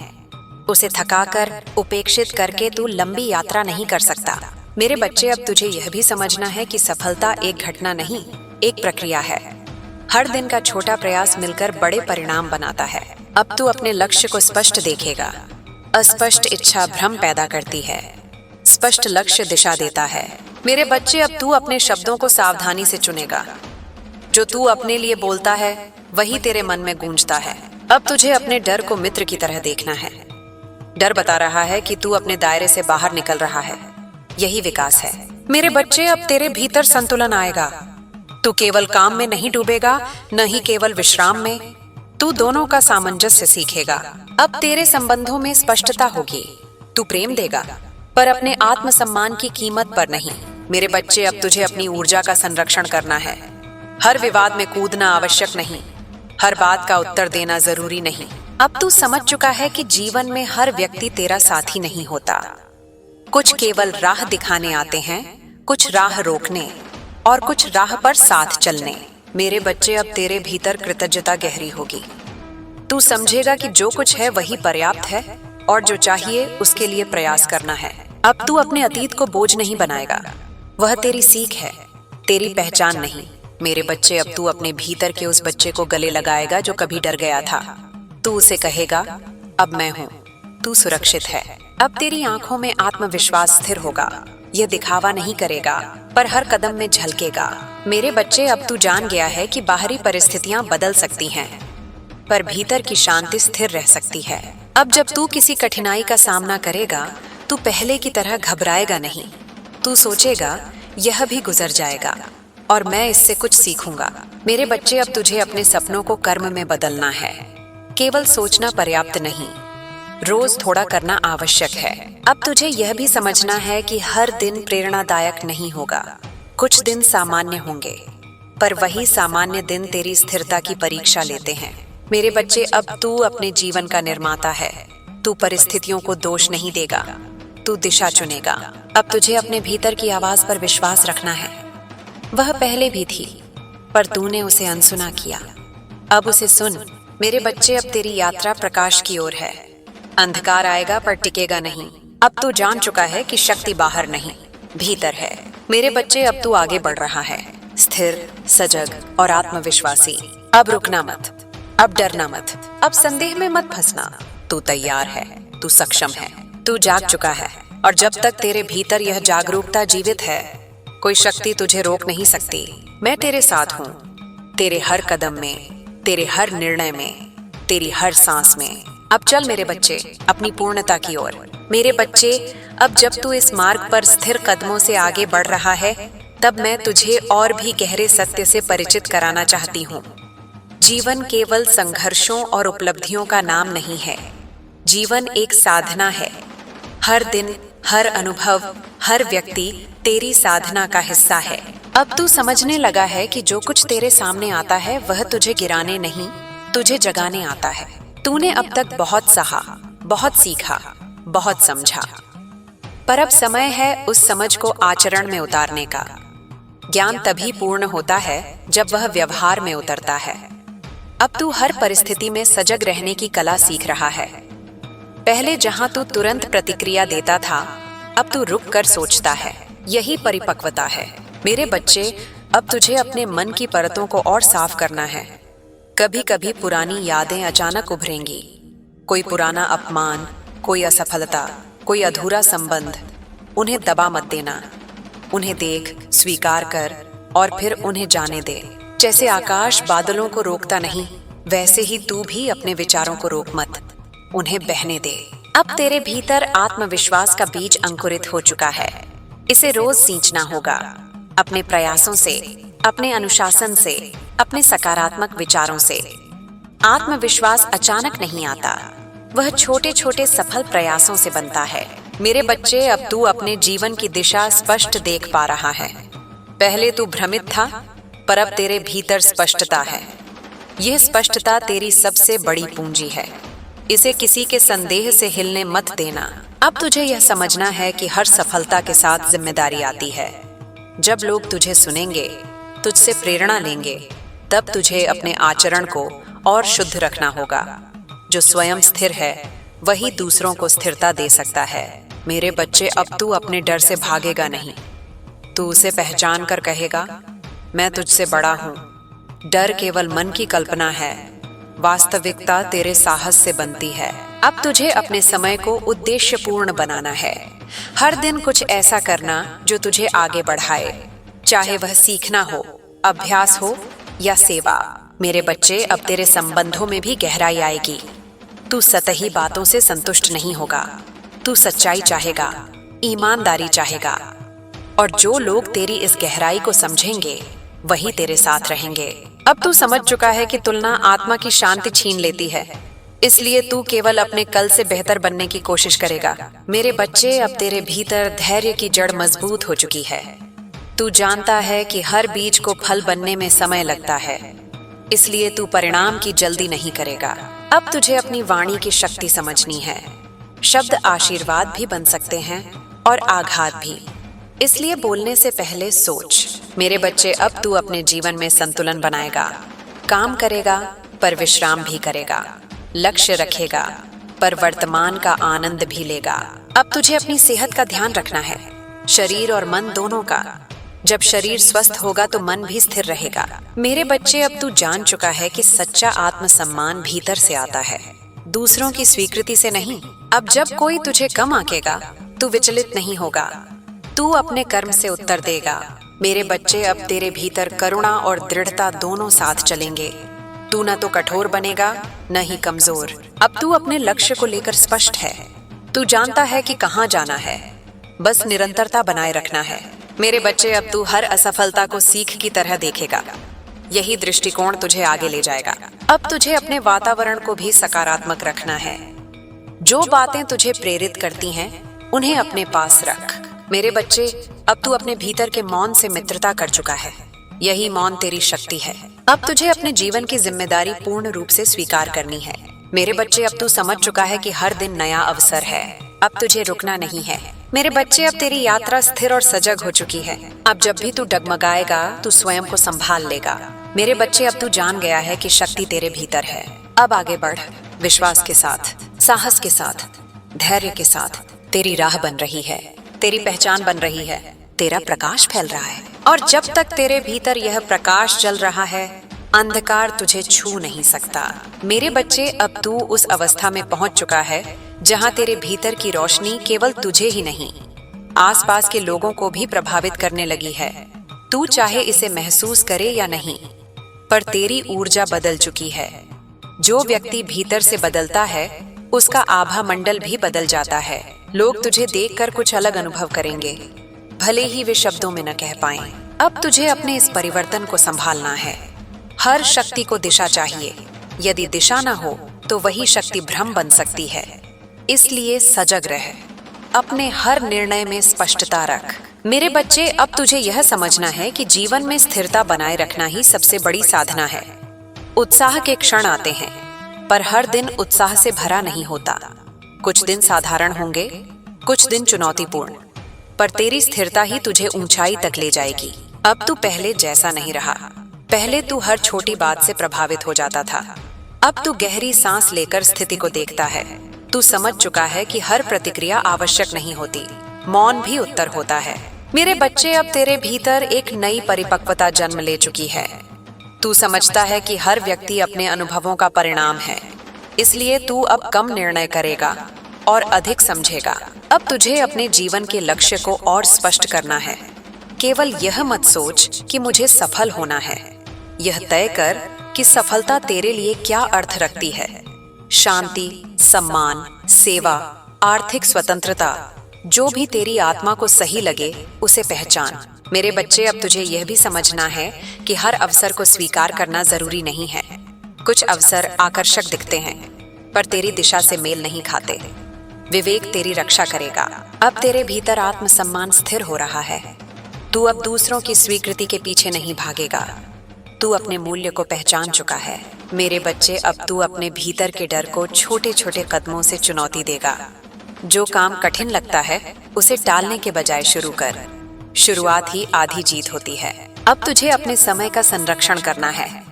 Speaker 1: उसे थकाकर, उपेक्षित करके तू लंबी यात्रा नहीं कर सकता। मेरे बच्चे, अब तुझे यह भी समझना है कि सफलता एक घटना नहीं, एक प्रक्रिया है। हर दिन का छोटा प्रयास मिलकर बड़े परिणाम बनाता है। अब तू अपने लक्ष्य को स्पष्ट देखेगा। अस्पष्ट इच्छा भ्रम पैदा करती है, स्पष्ट लक्ष्य दिशा देता है। मेरे बच्चे, अब तू अपने शब्दों को सावधानी से चुनेगा। जो तू अपने लिए बोलता है वही तेरे मन में गूंजता है। अब तुझे अपने डर को मित्र की तरह देखना है। डर बता रहा है कि तू अपने दायरे से बाहर निकल रहा है। यही विकास है। मेरे बच्चे, अब तेरे भीतर संतुलन आएगा। तू केवल काम में नहीं डूबेगा, न ही केवल विश्राम में। तू दोनों का सामंजस्य सीखेगा। अब तेरे संबंधों में स्पष्टता होगी। तू प्रेम देगा, पर अपने आत्मसम्मान की कीमत पर नहीं। मेरे बच्चे, अब तुझे अपनी ऊर्जा का संरक्षण करना है। हर विवाद में कूदना आवश्यक नहीं, हर बात का उत्तर देना जरूरी नहीं। अब तू समझ चुका है कि जीवन में हर व्यक्ति तेरा साथी नहीं होता। कुछ केवल राह दिखाने आते हैं, कुछ राह रोकने और कुछ राह पर साथ चलने। मेरे बच्चे, अब तेरे भीतर कृतज्ञता गहरी होगी। तू समझेगा कि जो कुछ है वही पर्याप्त है और जो चाहिए उसके लिए प्रयास करना है। अब तू अपने अतीत को बोझ नहीं बनाएगा। वह तेरी सीख है, तेरी पहचान नहीं। मेरे बच्चे, अब तू अपने भीतर के उस बच्चे को गले लगाएगा जो कभी डर गया था। तू उसे कहेगा, अब मैं हूं, तू सुरक्षित है। अब तेरी आंखों में आत्मविश्वास स्थिर होगा। यह दिखावा नहीं करेगा, पर हर कदम में झलकेगा। मेरे बच्चे, अब तू जान गया है कि बाहरी परिस्थितियां बदल सकती हैं, पर भीतर की शांति स्थिर रह सकती है। अब जब तू किसी कठिनाई का सामना करेगा, तू पहले की तरह घबराएगा नहीं। तू सोचेगा, यह भी गुजर जाएगा और मैं इससे कुछ सीखूंगा। मेरे बच्चे, अब तुझे अपने सपनों को कर्म में बदलना है। केवल सोचना पर्याप्त नहीं, रोज थोड़ा करना आवश्यक है। अब तुझे यह भी समझना है कि हर दिन प्रेरणादायक नहीं होगा। कुछ दिन सामान्य होंगे, पर वही सामान्य दिन तेरी स्थिरता की परीक्षा लेते हैं। मेरे बच्चे, अब तू अपने जीवन का निर्माता है। तू परिस्थितियों को दोष नहीं देगा, तू दिशा चुनेगा। अब तुझे अपने भीतर की आवाज पर विश्वास रखना है। वह पहले भी थी, पर तूने उसे अनसुना किया। अब उसे सुन। मेरे बच्चे, अब तेरी यात्रा प्रकाश की ओर है। अंधकार आएगा पर टिकेगा नहीं। अब तू जान चुका है कि शक्ति बाहर नहीं, भीतर है। मेरे बच्चे, अब तू आगे बढ़ रहा है, स्थिर, सजग और आत्मविश्वासी। अब रुकना मत, अब डरना मत, अब संदेह में मत फंसना। तू तैयार है, तू सक्षम है, तू जाग चुका है। और जब तक तेरे भीतर यह जागरूकता जीवित है, कोई शक्ति तुझे रोक नहीं सकती। मैं तेरे साथ हूँ, तेरे हर कदम में, तेरे हर निर्णय में, तेरी हर सांस में। अब चल मेरे बच्चे, अपनी पूर्णता की ओर। मेरे बच्चे, अब जब तू इस मार्ग पर स्थिर कदमों से आगे बढ़ रहा है, तब मैं तुझे और भी गहरे सत्य से परिचित कराना चाहती हूँ। जीवन केवल संघर्षों और उपलब्धियों का नाम नहीं है। जीवन एक साधना है। हर दिन, हर अनुभव, हर व्यक्ति तेरी साधना का हिस्सा है। अब तू समझने लगा है कि जो कुछ तेरे सामने आता है वह तुझे गिराने नहीं, तुझे जगाने आता है। तूने अब तक बहुत सहा, बहुत सीखा, बहुत समझा, पर अब समय है उस समझ को आचरण में उतारने का। ज्ञान तभी पूर्ण होता है जब वह व्यवहार में उतरता है। अब तू हर परिस्थिति में सजग रहने की कला सीख रहा है। पहले जहां तू तुरंत प्रतिक्रिया देता था, अब तू रुक कर सोचता है। यही परिपक्वता है। मेरे बच्चे, अब तुझे अपने मन की परतों को और साफ करना है। कभी कभी पुरानी यादें अचानक उभरेंगी। कोई पुराना अपमान, कोई असफलता, कोई अधूरा संबंध। उन्हें दबा मत देना। उन्हें देख, स्वीकार कर और फिर उन्हें जाने दे। जैसे आकाश बादलों को रोकता नहीं, वैसे ही तू भी अपने विचारों को रोक मत, उन्हें बहने दे। अब तेरे भीतर आत्मविश्वास का बीज अंकुरित हो चुका है। इसे रोज सींचना होगा, अपने प्रयासों से, अपने अनुशासन से, अपने सकारात्मक विचारों से। आत्मविश्वास अचानक नहीं आता, वह छोटे छोटे सफल प्रयासों से बनता है। मेरे बच्चे, अब तू अपने जीवन की दिशा स्पष्ट देख पा रहा है। पहले तू भ्रमित था, पर अब तेरे भीतर स्पष्टता है। यह स्पष्टता तेरी सबसे बड़ी पूंजी है। इसे किसी के संदेह से हिलने मत देना। अब तुझे यह समझना है कि हर सफलता के साथ जिम्मेदारी आती है। जब लोग तुझे सुनेंगे, तुझसे प्रेरणा लेंगे, तब तुझे अपने आचरण को और शुद्ध रखना होगा। जो स्वयं स्थिर है, वही दूसरों को स्थिरता दे सकता है। मेरे बच्चे, अब तू अपने डर से भागेगा नहीं। तू उसे पहचान कर कहेगा, मैं तुझसे बड़ा हूँ। डर केवल मन की कल्पना है, वास्तविकता तेरे साहस से बनती है। अब तुझे अपने समय को उद्देश्यपूर्ण बनाना है। हर दिन कुछ ऐसा करना जो तुझे आगे बढ़ाए, चाहे वह सीखना हो, अभ्यास हो या सेवा। मेरे बच्चे, अब तेरे संबंधों में भी गहराई आएगी। तू सतही बातों से संतुष्ट नहीं होगा। तू सच्चाई चाहेगा, ईमानदारी चाहेगा, और जो लोग तेरी इस गहराई को समझेंगे वही तेरे साथ रहेंगे। अब तू समझ चुका है कि तुलना आत्मा की शांति छीन लेती है, इसलिए तू केवल अपने कल से बेहतर बनने की कोशिश करेगा। मेरे बच्चे, अब तेरे भीतर धैर्य की जड़ मजबूत हो चुकी है। तू जानता है कि हर बीज को फल बनने में समय लगता है, इसलिए तू परिणाम की जल्दी नहीं करेगा। अब तुझे अपनी वाणी की शक्ति समझनी है। शब्द आशीर्वाद भी बन सकते हैं और आघात भी, इसलिए बोलने से पहले सोच। मेरे बच्चे, अब तू अपने जीवन में संतुलन बनाएगा। काम करेगा पर विश्राम भी करेगा, लक्ष्य रखेगा पर वर्तमान का आनंद भी लेगा। अब तुझे अपनी सेहत का ध्यान रखना है, शरीर और मन दोनों का। जब शरीर स्वस्थ होगा तो मन भी स्थिर रहेगा। मेरे बच्चे, अब तू जान चुका है कि सच्चा आत्मसम्मान भीतर से आता है, दूसरों की स्वीकृति से नहीं। अब जब कोई तुझे कम आंकेगा, तू विचलित नहीं होगा। तू अपने कर्म से उत्तर देगा। मेरे बच्चे, अब तेरे भीतर करुणा और दृढ़ता दोनों साथ चलेंगे। तू न तो कठोर बनेगा, न ही कमजोर। अब तू अपने लक्ष्य को लेकर स्पष्ट है। तू जानता है कि कहाँ जाना है, बस निरंतरता बनाए रखना है। मेरे बच्चे, अब तू हर असफलता को सीख की तरह देखेगा। यही दृष्टिकोण तुझे आगे ले जाएगा। अब तुझे अपने वातावरण को भी सकारात्मक रखना है। जो बातें तुझे प्रेरित करती हैं, उन्हें अपने पास रख। मेरे बच्चे, अब तू अपने भीतर के मौन से मित्रता कर चुका है। यही मौन तेरी शक्ति है। अब तुझे अपने जीवन की जिम्मेदारी पूर्ण रूप से स्वीकार करनी है। मेरे बच्चे, अब तू समझ चुका है कि हर दिन नया अवसर है। अब तुझे रुकना नहीं है। मेरे बच्चे, अब तेरी यात्रा स्थिर और सजग हो चुकी है। अब जब भी तू डगमगाएगा, तू स्वयं को संभाल लेगा। मेरे बच्चे, अब तू जान गया है कि शक्ति तेरे भीतर है। अब आगे बढ़, विश्वास के साथ, साहस के साथ, धैर्य के साथ। तेरी राह बन रही है, तेरी पहचान बन रही है, तेरा प्रकाश फैल रहा है। और जब तक तेरे भीतर यह प्रकाश जल रहा है, अंधकार तुझे छू नहीं सकता। मेरे बच्चे, अब तू उस अवस्था में पहुंच चुका है जहां तेरे भीतर की रोशनी केवल तुझे ही नहीं, आसपास के लोगों को भी प्रभावित करने लगी है। तू चाहे इसे महसूस करे या नहीं, पर तेरी ऊर्जा बदल चुकी है। जो व्यक्ति भीतर से बदलता है, उसका आभा मंडल भी बदल जाता है। लोग तुझे देखकर कुछ अलग अनुभव करेंगे, भले ही वे शब्दों में न कह पाएं। अब तुझे अपने इस परिवर्तन को संभालना है। हर शक्ति को दिशा चाहिए। यदि दिशा न हो तो वही शक्ति भ्रम बन सकती है। इसलिए सजग रह, अपने हर निर्णय में स्पष्टता रख। मेरे बच्चे, अब तुझे यह समझना है कि जीवन में स्थिरता बनाए रखना ही सबसे बड़ी साधना है। उत्साह के क्षण आते हैं, पर हर दिन उत्साह से भरा नहीं होता। कुछ दिन साधारण होंगे, कुछ दिन चुनौतीपूर्ण, पर तेरी स्थिरता ही तुझे ऊंचाई तक ले जाएगी। अब तू पहले जैसा नहीं रहा। पहले तू हर छोटी बात से प्रभावित हो जाता था। अब तू गहरी सांस लेकर स्थिति को देखता है। तू समझ चुका है कि हर प्रतिक्रिया आवश्यक नहीं होती, मौन भी उत्तर होता है। मेरे बच्चे, अब तेरे भीतर एक नई परिपक्वता जन्म ले चुकी है। तू समझता है कि हर व्यक्ति अपने अनुभवों का परिणाम है। इसलिए तू अब कम निर्णय करेगा और अधिक समझेगा। अब तुझे अपने जीवन के लक्ष्य को और स्पष्ट करना है। केवल यह मत सोच कि मुझे सफल होना है। यह तय कर कि सफलता तेरे लिए क्या अर्थ रखती है। शांति, सम्मान, सेवा, आर्थिक स्वतंत्रता, जो भी तेरी आत्मा को सही लगे उसे पहचान। मेरे बच्चे, अब तुझे यह भी समझना है कि हर अवसर को स्वीकार करना जरूरी नहीं है। कुछ अवसर आकर्षक दिखते हैं, पर तेरी दिशा से मेल नहीं खाते। विवेक तेरी रक्षा करेगा। अब तेरे भीतर आत्मसम्मान स्थिर हो रहा है। तू अब दूसरों की स्वीकृति के पीछे नहीं भागेगा। तू अपने मूल्य को पहचान चुका है। मेरे बच्चे, अब तू अपने भीतर के डर को छोटे छोटे कदमों से चुनौती देगा। जो काम कठिन लगता है उसे टालने के बजाय शुरू कर। शुरुआत ही आधी जीत होती है। अब तुझे अपने समय का संरक्षण करना है।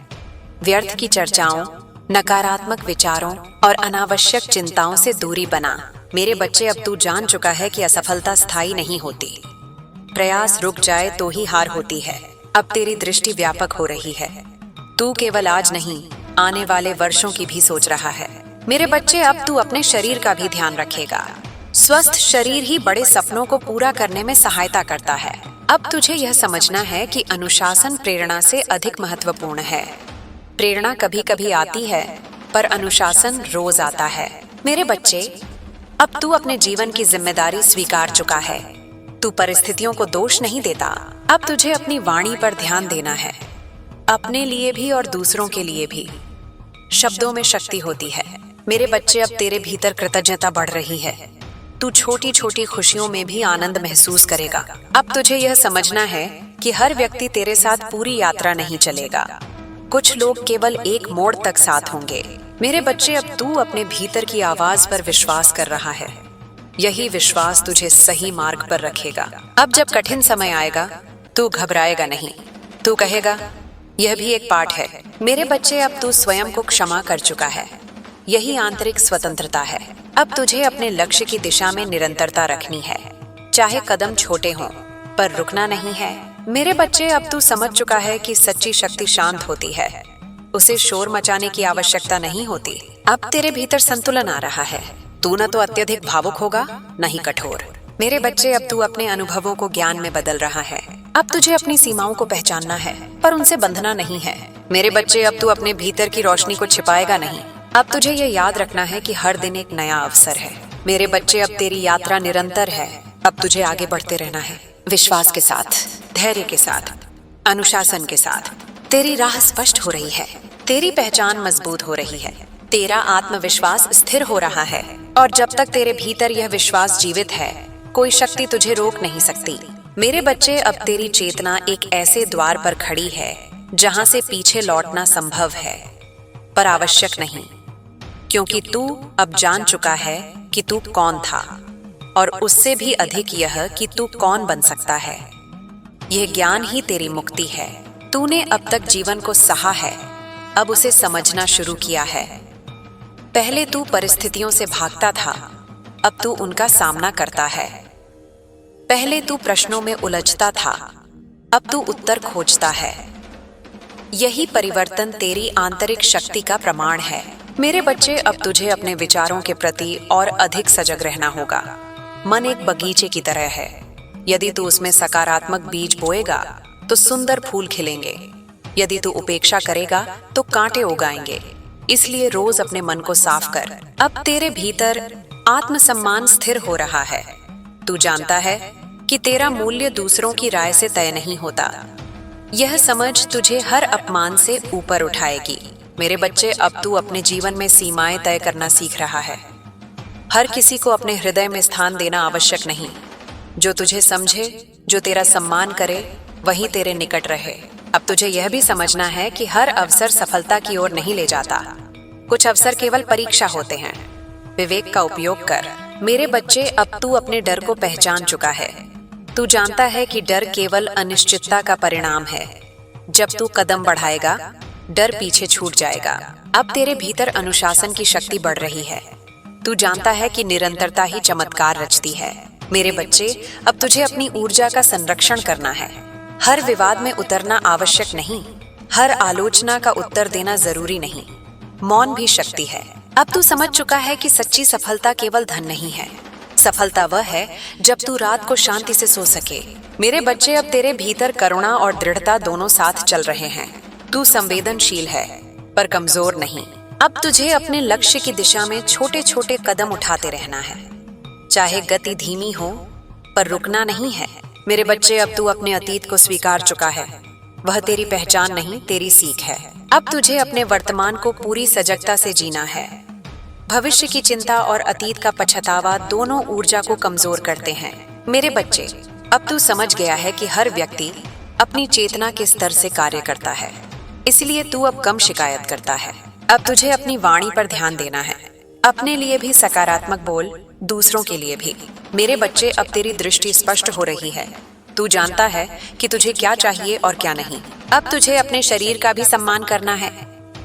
Speaker 1: व्यर्थ की चर्चाओं, नकारात्मक विचारों और अनावश्यक चिंताओं से दूरी बना। मेरे बच्चे, अब तू जान चुका है कि असफलता स्थायी नहीं होती। प्रयास रुक जाए तो ही हार होती है। अब तेरी दृष्टि व्यापक हो रही है। तू केवल आज नहीं, आने वाले वर्षों की भी सोच रहा है। मेरे बच्चे, अब तू अपने शरीर का भी ध्यान रखेगा। स्वस्थ शरीर ही बड़े सपनों को पूरा करने में सहायता करता है। अब तुझे यह समझना है कि अनुशासन प्रेरणा से अधिक महत्वपूर्ण है। प्रेरणा कभी कभी आती है, पर अनुशासन रोज आता है। मेरे बच्चे, अब तू अपने जीवन की जिम्मेदारी स्वीकार चुका है। तू परिस्थितियों को दोष नहीं देता। अब तुझे अपनी वाणी पर ध्यान देना है, अपने लिए भी और दूसरों के लिए भी। शब्दों में शक्ति होती है। मेरे बच्चे, अब तेरे भीतर कृतज्ञता बढ़ रही है। तू छोटी छोटी खुशियों में भी आनंद महसूस करेगा। अब तुझे यह समझना है कि हर व्यक्ति तेरे साथ पूरी यात्रा नहीं चलेगा। कुछ लोग केवल एक मोड़ तक साथ होंगे। मेरे बच्चे, अब तू अपने भीतर की आवाज पर विश्वास कर रहा है। यही विश्वास तुझे सही मार्ग पर रखेगा। अब जब कठिन समय आएगा, तू घबराएगा नहीं। तू कहेगा, यह भी एक पाठ है। मेरे बच्चे, अब तू स्वयं को क्षमा कर चुका है। यही आंतरिक स्वतंत्रता है। अब तुझे अपने लक्ष्य की दिशा में निरंतरता रखनी है। चाहे कदम छोटे हों, पर रुकना नहीं है। मेरे बच्चे, अब तू समझ चुका है कि सच्ची शक्ति शांत होती है। उसे शोर मचाने की आवश्यकता नहीं होती। अब तेरे भीतर संतुलन आ रहा है। तू न तो अत्यधिक भावुक होगा, न ही कठोर। मेरे बच्चे, अब तू अपने अनुभवों को ज्ञान में बदल रहा है। अब तुझे अपनी सीमाओं को पहचानना है, पर उनसे बंधना नहीं है। मेरे बच्चे, अब तू अपने भीतर की रोशनी को छिपाएगा नहीं। अब तुझे ये याद रखना है कि हर दिन एक नया अवसर है। मेरे बच्चे, अब तेरी यात्रा निरंतर है। अब तुझे आगे बढ़ते रहना है, विश्वास के साथ, धैर्य के साथ, अनुशासन के साथ। तेरी राह स्पष्ट हो रही है। तेरी पहचान मजबूत हो रही है। तेरा आत्मविश्वास स्थिर हो रहा है। और जब तक तेरे भीतर यह विश्वास जीवित है, कोई शक्ति तुझे रोक नहीं सकती। मेरे बच्चे, अब तेरी चेतना एक ऐसे द्वार पर खड़ी है जहां से पीछे लौटना संभव है, पर आवश्यक नहीं। क्योंकि तू अब जान चुका है कि तू कौन था, और उससे भी अधिक यह कि तू कौन बन सकता है। यह ज्ञान ही तेरी मुक्ति है। तूने अब तक जीवन को सहा है, अब उसे समझना शुरू किया है। पहले तू परिस्थितियों से भागता था, अब तू उनका सामना करता है। पहले तू प्रश्नों में उलझता था, अब तू उत्तर खोजता है। यही परिवर्तन तेरी आंतरिक शक्ति का प्रमाण है। मेरे बच्चे, अब तुझे अपने विचारों के प्रति और अधिक सजग रहना होगा। मन एक बगीचे की तरह है। यदि तू उसमें सकारात्मक बीज बोएगा तो सुंदर फूल खिलेंगे। यदि तू उपेक्षा करेगा तो कांटे उगाएंगे। इसलिए रोज अपने मन को साफ कर। अब तेरे भीतर आत्मसम्मान स्थिर हो रहा है। तू जानता है कि तेरा मूल्य दूसरों की राय से तय नहीं होता। यह समझ तुझे हर अपमान से ऊपर उठाएगी। मेरे बच्चे, अब तू अपने जीवन में सीमाएं तय करना सीख रहा है। हर किसी को अपने हृदय में स्थान देना आवश्यक नहीं। जो तुझे समझे, जो तेरा सम्मान करे, वही तेरे निकट रहे। अब तुझे यह भी समझना है कि हर अवसर सफलता की ओर नहीं ले जाता। कुछ अवसर केवल परीक्षा होते हैं। विवेक का उपयोग कर। मेरे बच्चे, अब तू अपने डर को पहचान चुका है। तू जानता है कि डर केवल अनिश्चितता का परिणाम है। जब तू कदम बढ़ाएगा, डर पीछे छूट जाएगा। अब तेरे भीतर अनुशासन की शक्ति बढ़ रही है। तू जानता है कि निरंतरता ही चमत्कार रचती है। मेरे बच्चे, अब तुझे अपनी ऊर्जा का संरक्षण करना है। हर विवाद में उतरना आवश्यक नहीं। हर आलोचना का उत्तर देना जरूरी नहीं। मौन भी शक्ति है। अब तू समझ चुका है कि सच्ची सफलता केवल धन नहीं है। सफलता वह है जब तू रात को शांति से सो सके। मेरे बच्चे, अब तेरे भीतर करुणा और दृढ़ता दोनों साथ चल रहे हैं। तू संवेदनशील है, पर कमजोर नहीं। अब तुझे अपने लक्ष्य की दिशा में छोटे छोटे कदम उठाते रहना है। चाहे गति धीमी हो, पर रुकना नहीं है। मेरे बच्चे, अब तू अपने अतीत को स्वीकार चुका है। वह तेरी पहचान नहीं, तेरी सीख है। अब तुझे अपने वर्तमान को पूरी सजगता से जीना है। भविष्य की चिंता और अतीत का पछतावा दोनों ऊर्जा को कमजोर करते हैं। मेरे बच्चे, अब तू समझ गया है कि हर व्यक्ति अपनी चेतना के स्तर से कार्य करता है। इसलिए तू अब कम शिकायत करता है। अब तुझे अपनी वाणी पर ध्यान देना है। अपने लिए भी सकारात्मक बोल, दूसरों के लिए भी। मेरे बच्चे, अब तेरी दृष्टि स्पष्ट हो रही है। तू जानता है कि तुझे क्या चाहिए और क्या नहीं। अब तुझे अपने शरीर का भी सम्मान करना है।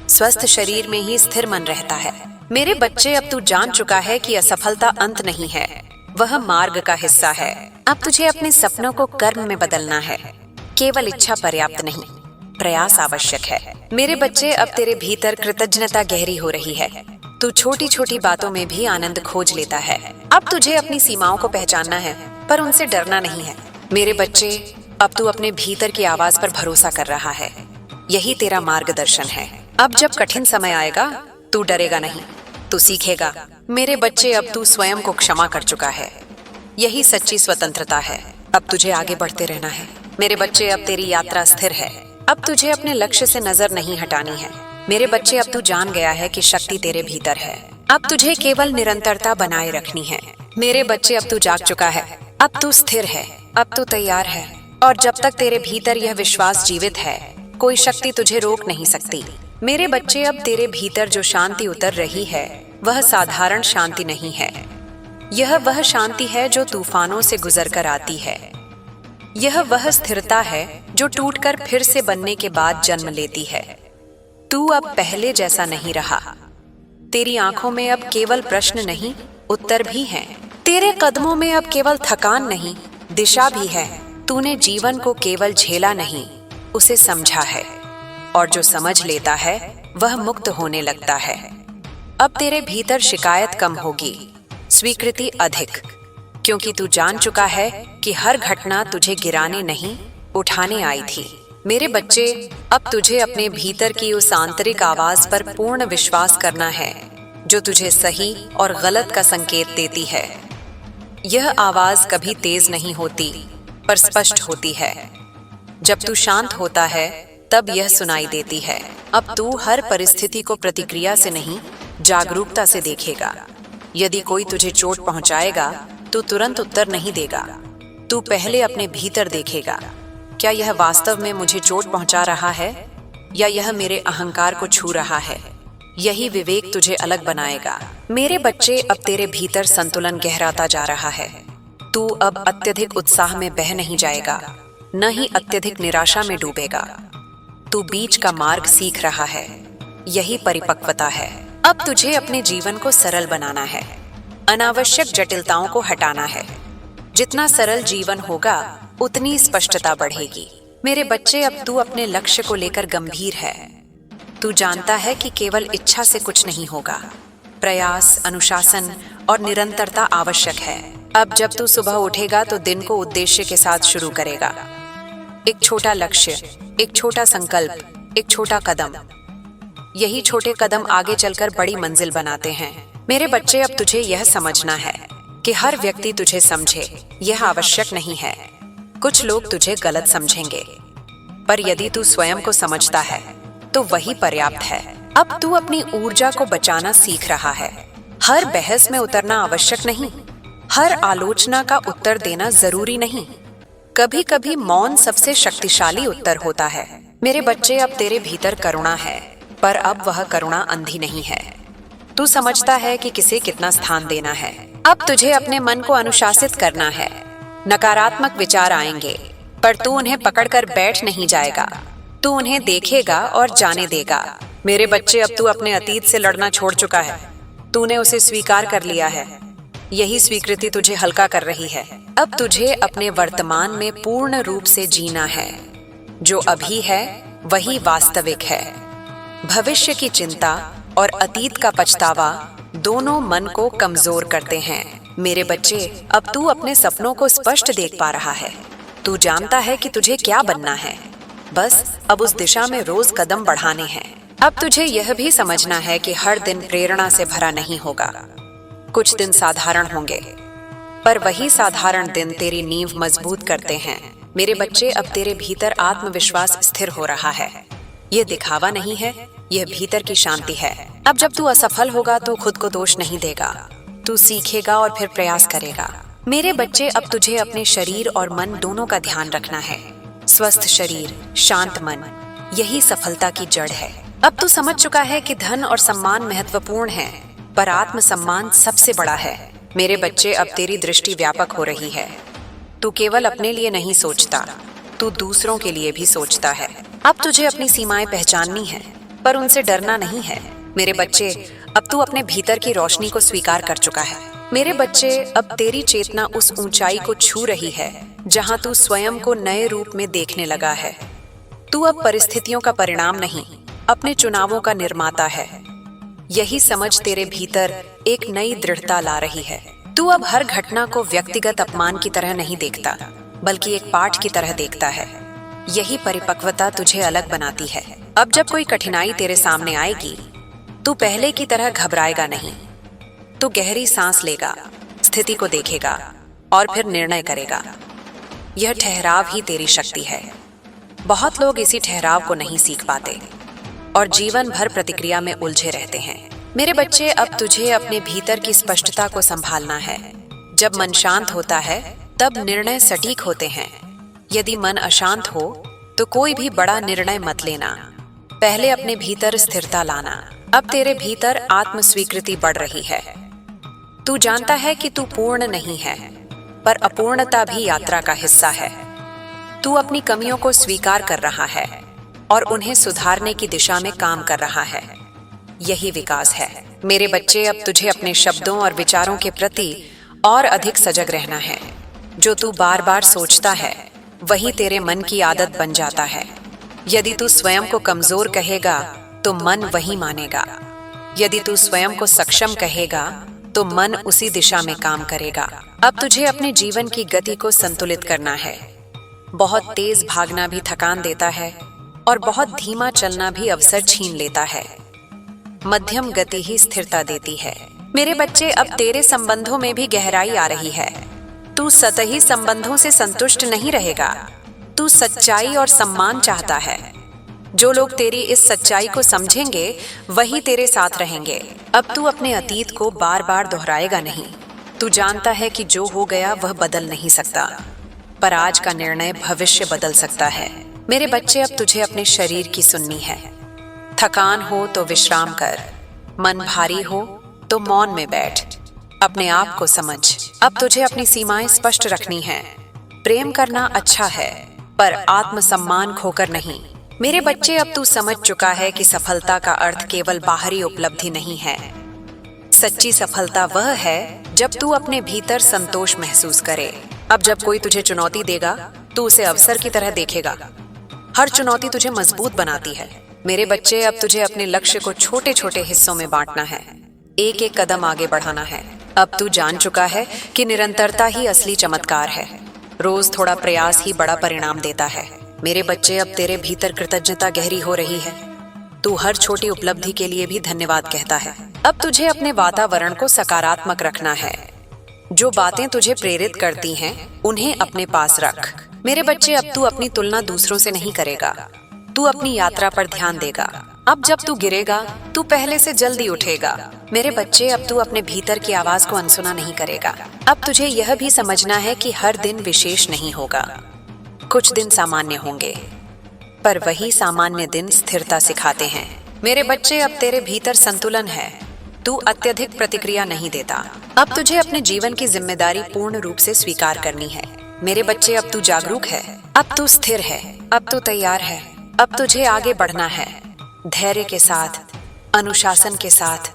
Speaker 1: स्वस्थ शरीर में ही स्थिर मन रहता है। मेरे बच्चे, अब तू जान चुका है कि असफलता अंत नहीं है, वह मार्ग का हिस्सा है। अब तुझे अपने सपनों को कर्म में बदलना है। केवल इच्छा पर्याप्त नहीं, प्रयास आवश्यक है। मेरे बच्चे, अब तेरे भीतर कृतज्ञता गहरी हो रही है। तू छोटी छोटी बातों में भी आनंद खोज लेता है। अब तुझे अपनी सीमाओं को पहचानना है, पर उनसे डरना नहीं है। मेरे बच्चे, अब तू अपने भीतर की आवाज पर भरोसा कर रहा है। यही तेरा मार्गदर्शन है। अब जब कठिन समय आएगा, तू डरेगा नहीं, तू सीखेगा। मेरे बच्चे, अब तू स्वयं को क्षमा कर चुका है। यही सच्ची स्वतंत्रता है। अब तुझे आगे बढ़ते रहना है। मेरे बच्चे, अब तेरी यात्रा स्थिर है। अब तुझे अपने लक्ष्य से नजर नहीं हटानी है। मेरे बच्चे, अब तू जान गया है कि शक्ति तेरे भीतर है। अब तुझे केवल निरंतरता बनाए रखनी है। मेरे बच्चे, अब तू जाग चुका है। अब तू स्थिर है, अब तू तैयार है। और जब तक तेरे भीतर यह विश्वास जीवित है, कोई शक्ति तुझे रोक नहीं सकती। मेरे बच्चे, अब तेरे भीतर जो शांति उतर रही है, वह साधारण शांति नहीं है। यह वह शांति है जो तूफानों से गुजर कर आती है। यह वह स्थिरता है जो टूटकर फिर से बनने के बाद जन्म लेती है। तू अब पहले जैसा नहीं रहा। तेरी आंखों में अब केवल प्रश्न नहीं, उत्तर भी हैं। तेरे कदमों में अब केवल थकान नहीं, दिशा भी है। तूने जीवन को केवल झेला नहीं, उसे समझा है। और जो समझ लेता है, वह मुक्त होने लगता है। अब तेरे भीतर शिकायत कम होगी, स्वीकृति अधिक, क्योंकि तू जान चुका है कि हर घटना तुझे गिराने नहीं, उठाने आई थी। मेरे बच्चे, अब तुझे अपने भीतर की उस आंतरिक आवाज पर पूर्ण विश्वास करना है, जो तुझे सही और गलत का संकेत देती है। यह आवाज कभी तेज नहीं होती, पर स्पष्ट होती है। जब तू शांत होता है, तब यह सुनाई देती है। अब तू हर परिस्थिति को प्रतिक्रिया से नहीं, जागरूकता से देखेगा। यदि कोई तुझे चोट पहुंचाएगा, तो तुरंत उत्तर नहीं देगा। तू पहले अपने भीतर देखेगा, क्या यह वास्तव में मुझे चोट पहुंचा रहा है, या यह मेरे अहंकार को छू रहा है। यही विवेक तुझे अलग बनाएगा। मेरे बच्चे, अब तेरे भीतर संतुलन गहराता जा रहा है। तू अब अत्यधिक उत्साह में बह नहीं जाएगा, न ही अत्यधिक निराशा में डूबेगा। तू बीच का मार्ग सीख रहा है। यही परिपक्वता है। अब तुझे अपने जीवन को सरल बनाना है, अनावश्यक जटिलताओं को हटाना है। जितना सरल जीवन होगा उतनी स्पष्टता बढ़ेगी। मेरे बच्चे, अब तू अपने लक्ष्य को लेकर गंभीर है। तू जानता है कि केवल इच्छा से कुछ नहीं होगा। प्रयास, अनुशासन और निरंतरता आवश्यक है। अब जब तू सुबह उठेगा तो दिन को उद्देश्य के साथ शुरू करेगा। एक छोटा लक्ष्य, एक छोटा संकल्प, एक छोटा कदम। यही छोटे कदम आगे चलकर बड़ी मंजिल बनाते हैं। मेरे बच्चे, अब तुझे यह समझना है कि हर व्यक्ति तुझे समझे यह आवश्यक नहीं है। कुछ लोग तुझे गलत समझेंगे, पर यदि तू स्वयं को समझता है तो वही पर्याप्त है। अब तू अपनी ऊर्जा को बचाना सीख रहा है। हर बहस में उतरना आवश्यक नहीं, हर आलोचना का उत्तर देना जरूरी नहीं। कभी कभी मौन सबसे शक्तिशाली उत्तर होता है। मेरे बच्चे, अब तेरे भीतर करुणा है, पर अब वह करुणा अंधी नहीं है। तू समझता है कि किसे कितना स्थान देना है। अब तुझे अपने मन को अनुशासित करना है। नकारात्मक विचार आएंगे, पर तू उन्हें पकड़कर बैठ नहीं जाएगा। तू उन्हें देखेगा और जाने देगा। मेरे बच्चे, अब तू अपने अतीत से लड़ना छोड़ चुका है। तूने उसे स्वीकार कर लिया है। यही स्वीकृति तुझे हल्का कर रही है। अब तुझे अपने वर्तमान में पूर्ण रूप से जीना है। जो अभी है वही वास्तविक है। भविष्य की चिंता और अतीत का पछतावा दोनों मन को कमजोर करते हैं। मेरे बच्चे, अब तू अपने सपनों को स्पष्ट देख पा रहा है। तू जानता है कि तुझे क्या बनना है। बस अब उस दिशा में रोज कदम बढ़ाने हैं। अब तुझे यह भी समझना है कि हर दिन प्रेरणा से भरा नहीं होगा। कुछ दिन साधारण होंगे, पर वही साधारण दिन तेरी नींव मजबूत करते हैं। मेरे बच्चे, अब तेरे भीतर आत्मविश्वास स्थिर हो रहा है। यह दिखावा नहीं है, यह भीतर की शांति है। अब जब तू असफल होगा तो खुद को दोष नहीं देगा। तू सीखेगा और फिर प्रयास करेगा। मेरे बच्चे, अब तुझे अपने शरीर और मन दोनों का ध्यान रखना है। स्वस्थ शरीर, शांत मन, यही सफलता की जड़ है। अब तू समझ चुका है कि धन और सम्मान महत्वपूर्ण है, पर आत्म सम्मान सबसे बड़ा है। मेरे बच्चे, अब तेरी दृष्टि व्यापक हो रही है। तू केवल अपने लिए नहीं सोचता, तू दूसरों के लिए भी सोचता है। अब तुझे अपनी सीमाएं पहचाननी है, पर उनसे डरना नहीं है। मेरे बच्चे, अब तू अपने भीतर की रोशनी को स्वीकार कर चुका है। मेरे बच्चे, अब तेरी चेतना उस ऊंचाई को छू रही है जहां तू स्वयं को नए रूप में देखने लगा है। तू अब परिस्थितियों का परिणाम नहीं, अपने चुनावों का निर्माता है। यही समझ तेरे भीतर एक नई दृढ़ता ला रही है। तू अब हर घटना को व्यक्तिगत अपमान की तरह नहीं देखता, बल्कि एक पाठ की तरह देखता है। यही परिपक्वता तुझे अलग बनाती है। अब जब कोई कठिनाई तेरे सामने आएगी, तू पहले की तरह घबराएगा नहीं। तू गहरी सांस लेगा, स्थिति को देखेगा और फिर निर्णय करेगा। यह ठहराव ही तेरी शक्ति है। बहुत लोग इसी ठहराव को नहीं सीख पाते और जीवन भर प्रतिक्रिया में उलझे रहते हैं। मेरे बच्चे, अब तुझे अपने भीतर की स्पष्टता को संभालना है। जब मन शांत होता है तब निर्णय सटीक होते हैं। यदि मन अशांत हो तो कोई भी बड़ा निर्णय मत लेना। पहले अपने भीतर स्थिरता लाना। अब तेरे भीतर आत्म स्वीकृति बढ़ रही है। तू जानता है कि तू पूर्ण नहीं है, पर अपूर्णता भी यात्रा का हिस्सा है। तू अपनी कमियों को स्वीकार कर रहा है और उन्हें सुधारने की दिशा में काम कर रहा है। यही विकास है। मेरे बच्चे, अब तुझे अपने शब्दों और विचारों के प्रति और अधिक सजग रहना है। जो तू बार बार सोचता है वही तेरे मन की आदत बन जाता है। यदि तू स्वयं को कमजोर कहेगा तो मन वही मानेगा। यदि तू स्वयं को सक्षम कहेगा तो मन उसी दिशा में काम करेगा। अब तुझे अपने जीवन की गति को संतुलित करना है। बहुत तेज भागना भी थकान देता है और बहुत धीमा चलना भी अवसर छीन लेता है। मध्यम गति ही स्थिरता देती है। मेरे बच्चे, अब तेरे संबंधों में भी गहराई आ रही है। तू सतही संबंधों से संतुष्ट नहीं रहेगा। तू सच्चाई और सम्मान चाहता है। जो लोग तेरी इस सच्चाई को समझेंगे वही तेरे साथ रहेंगे। अब तू अपने अतीत को बार बार दोहराएगा नहीं। तू जानता है कि जो हो गया वह बदल नहीं सकता, पर आज का निर्णय भविष्य बदल सकता है। मेरे बच्चे, अब तुझे अपने शरीर की सुननी है। थकान हो तो विश्राम कर, मन भारी हो तो मौन में बैठ, अपने आप को समझ। अब तुझे अपनी सीमाएं स्पष्ट रखनी है। प्रेम करना अच्छा है, पर आत्मसम्मान खोकर नहीं। मेरे बच्चे, अब तू समझ चुका है कि सफलता का अर्थ केवल बाहरी उपलब्धि नहीं है। सच्ची सफलता वह है जब तू अपने भीतर संतोष महसूस करे। अब जब कोई तुझे चुनौती देगा, तू उसे अवसर की तरह देखेगा। हर चुनौती तुझे मजबूत बनाती है। मेरे बच्चे, अब तुझे अपने लक्ष्य को छोटे छोटे हिस्सों में बांटना है, एक एक कदम आगे बढ़ाना है। अब तू जान चुका है कि निरंतरता ही असली चमत्कार है। रोज थोड़ा प्रयास ही बड़ा परिणाम देता है। मेरे बच्चे, अब तेरे भीतर कृतज्ञता गहरी हो रही है। तू हर छोटी उपलब्धि के लिए भी धन्यवाद कहता है। अब तुझे अपने वातावरण को सकारात्मक रखना है। जो बातें तुझे प्रेरित करती हैं, उन्हें अपने पास रख। मेरे बच्चे, अब तू अपनी तुलना दूसरों से नहीं करेगा। तू अपनी यात्रा पर ध्यान देगा। अब जब तू गिरेगा, तू पहले से जल्दी उठेगा। मेरे बच्चे, अब तू अपने भीतर की आवाज को अनसुना नहीं करेगा। अब तुझे यह भी समझना है कि हर दिन विशेष नहीं होगा। कुछ दिन सामान्य होंगे, पर वही सामान्य दिन स्थिरता सिखाते हैं। मेरे बच्चे, अब तेरे भीतर संतुलन है। तू अत्यधिक प्रतिक्रिया नहीं देता। अब तुझे अपने जीवन की जिम्मेदारी पूर्ण रूप से स्वीकार करनी है। मेरे बच्चे, अब तू जागरूक है, अब तू स्थिर है, अब तू तैयार है। अब तुझे आगे बढ़ना है, धैर्य के साथ, अनुशासन के साथ,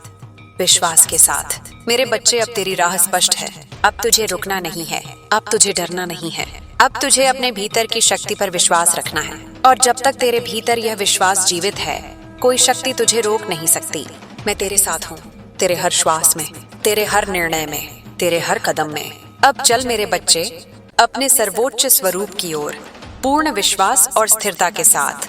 Speaker 1: विश्वास के साथ। मेरे बच्चे, अब तेरी राह स्पष्ट है। अब तुझे रुकना नहीं है, अब तुझे डरना नहीं है। अब तुझे अपने भीतर की शक्ति पर विश्वास रखना है, और जब तक तेरे भीतर यह विश्वास जीवित है, कोई शक्ति तुझे रोक नहीं सकती। मैं तेरे साथ हूँ, तेरे हर श्वास में, तेरे हर निर्णय में, तेरे हर कदम में। अब चल मेरे बच्चे, अपने सर्वोच्च स्वरूप की ओर, पूर्ण विश्वास और स्थिरता के साथ।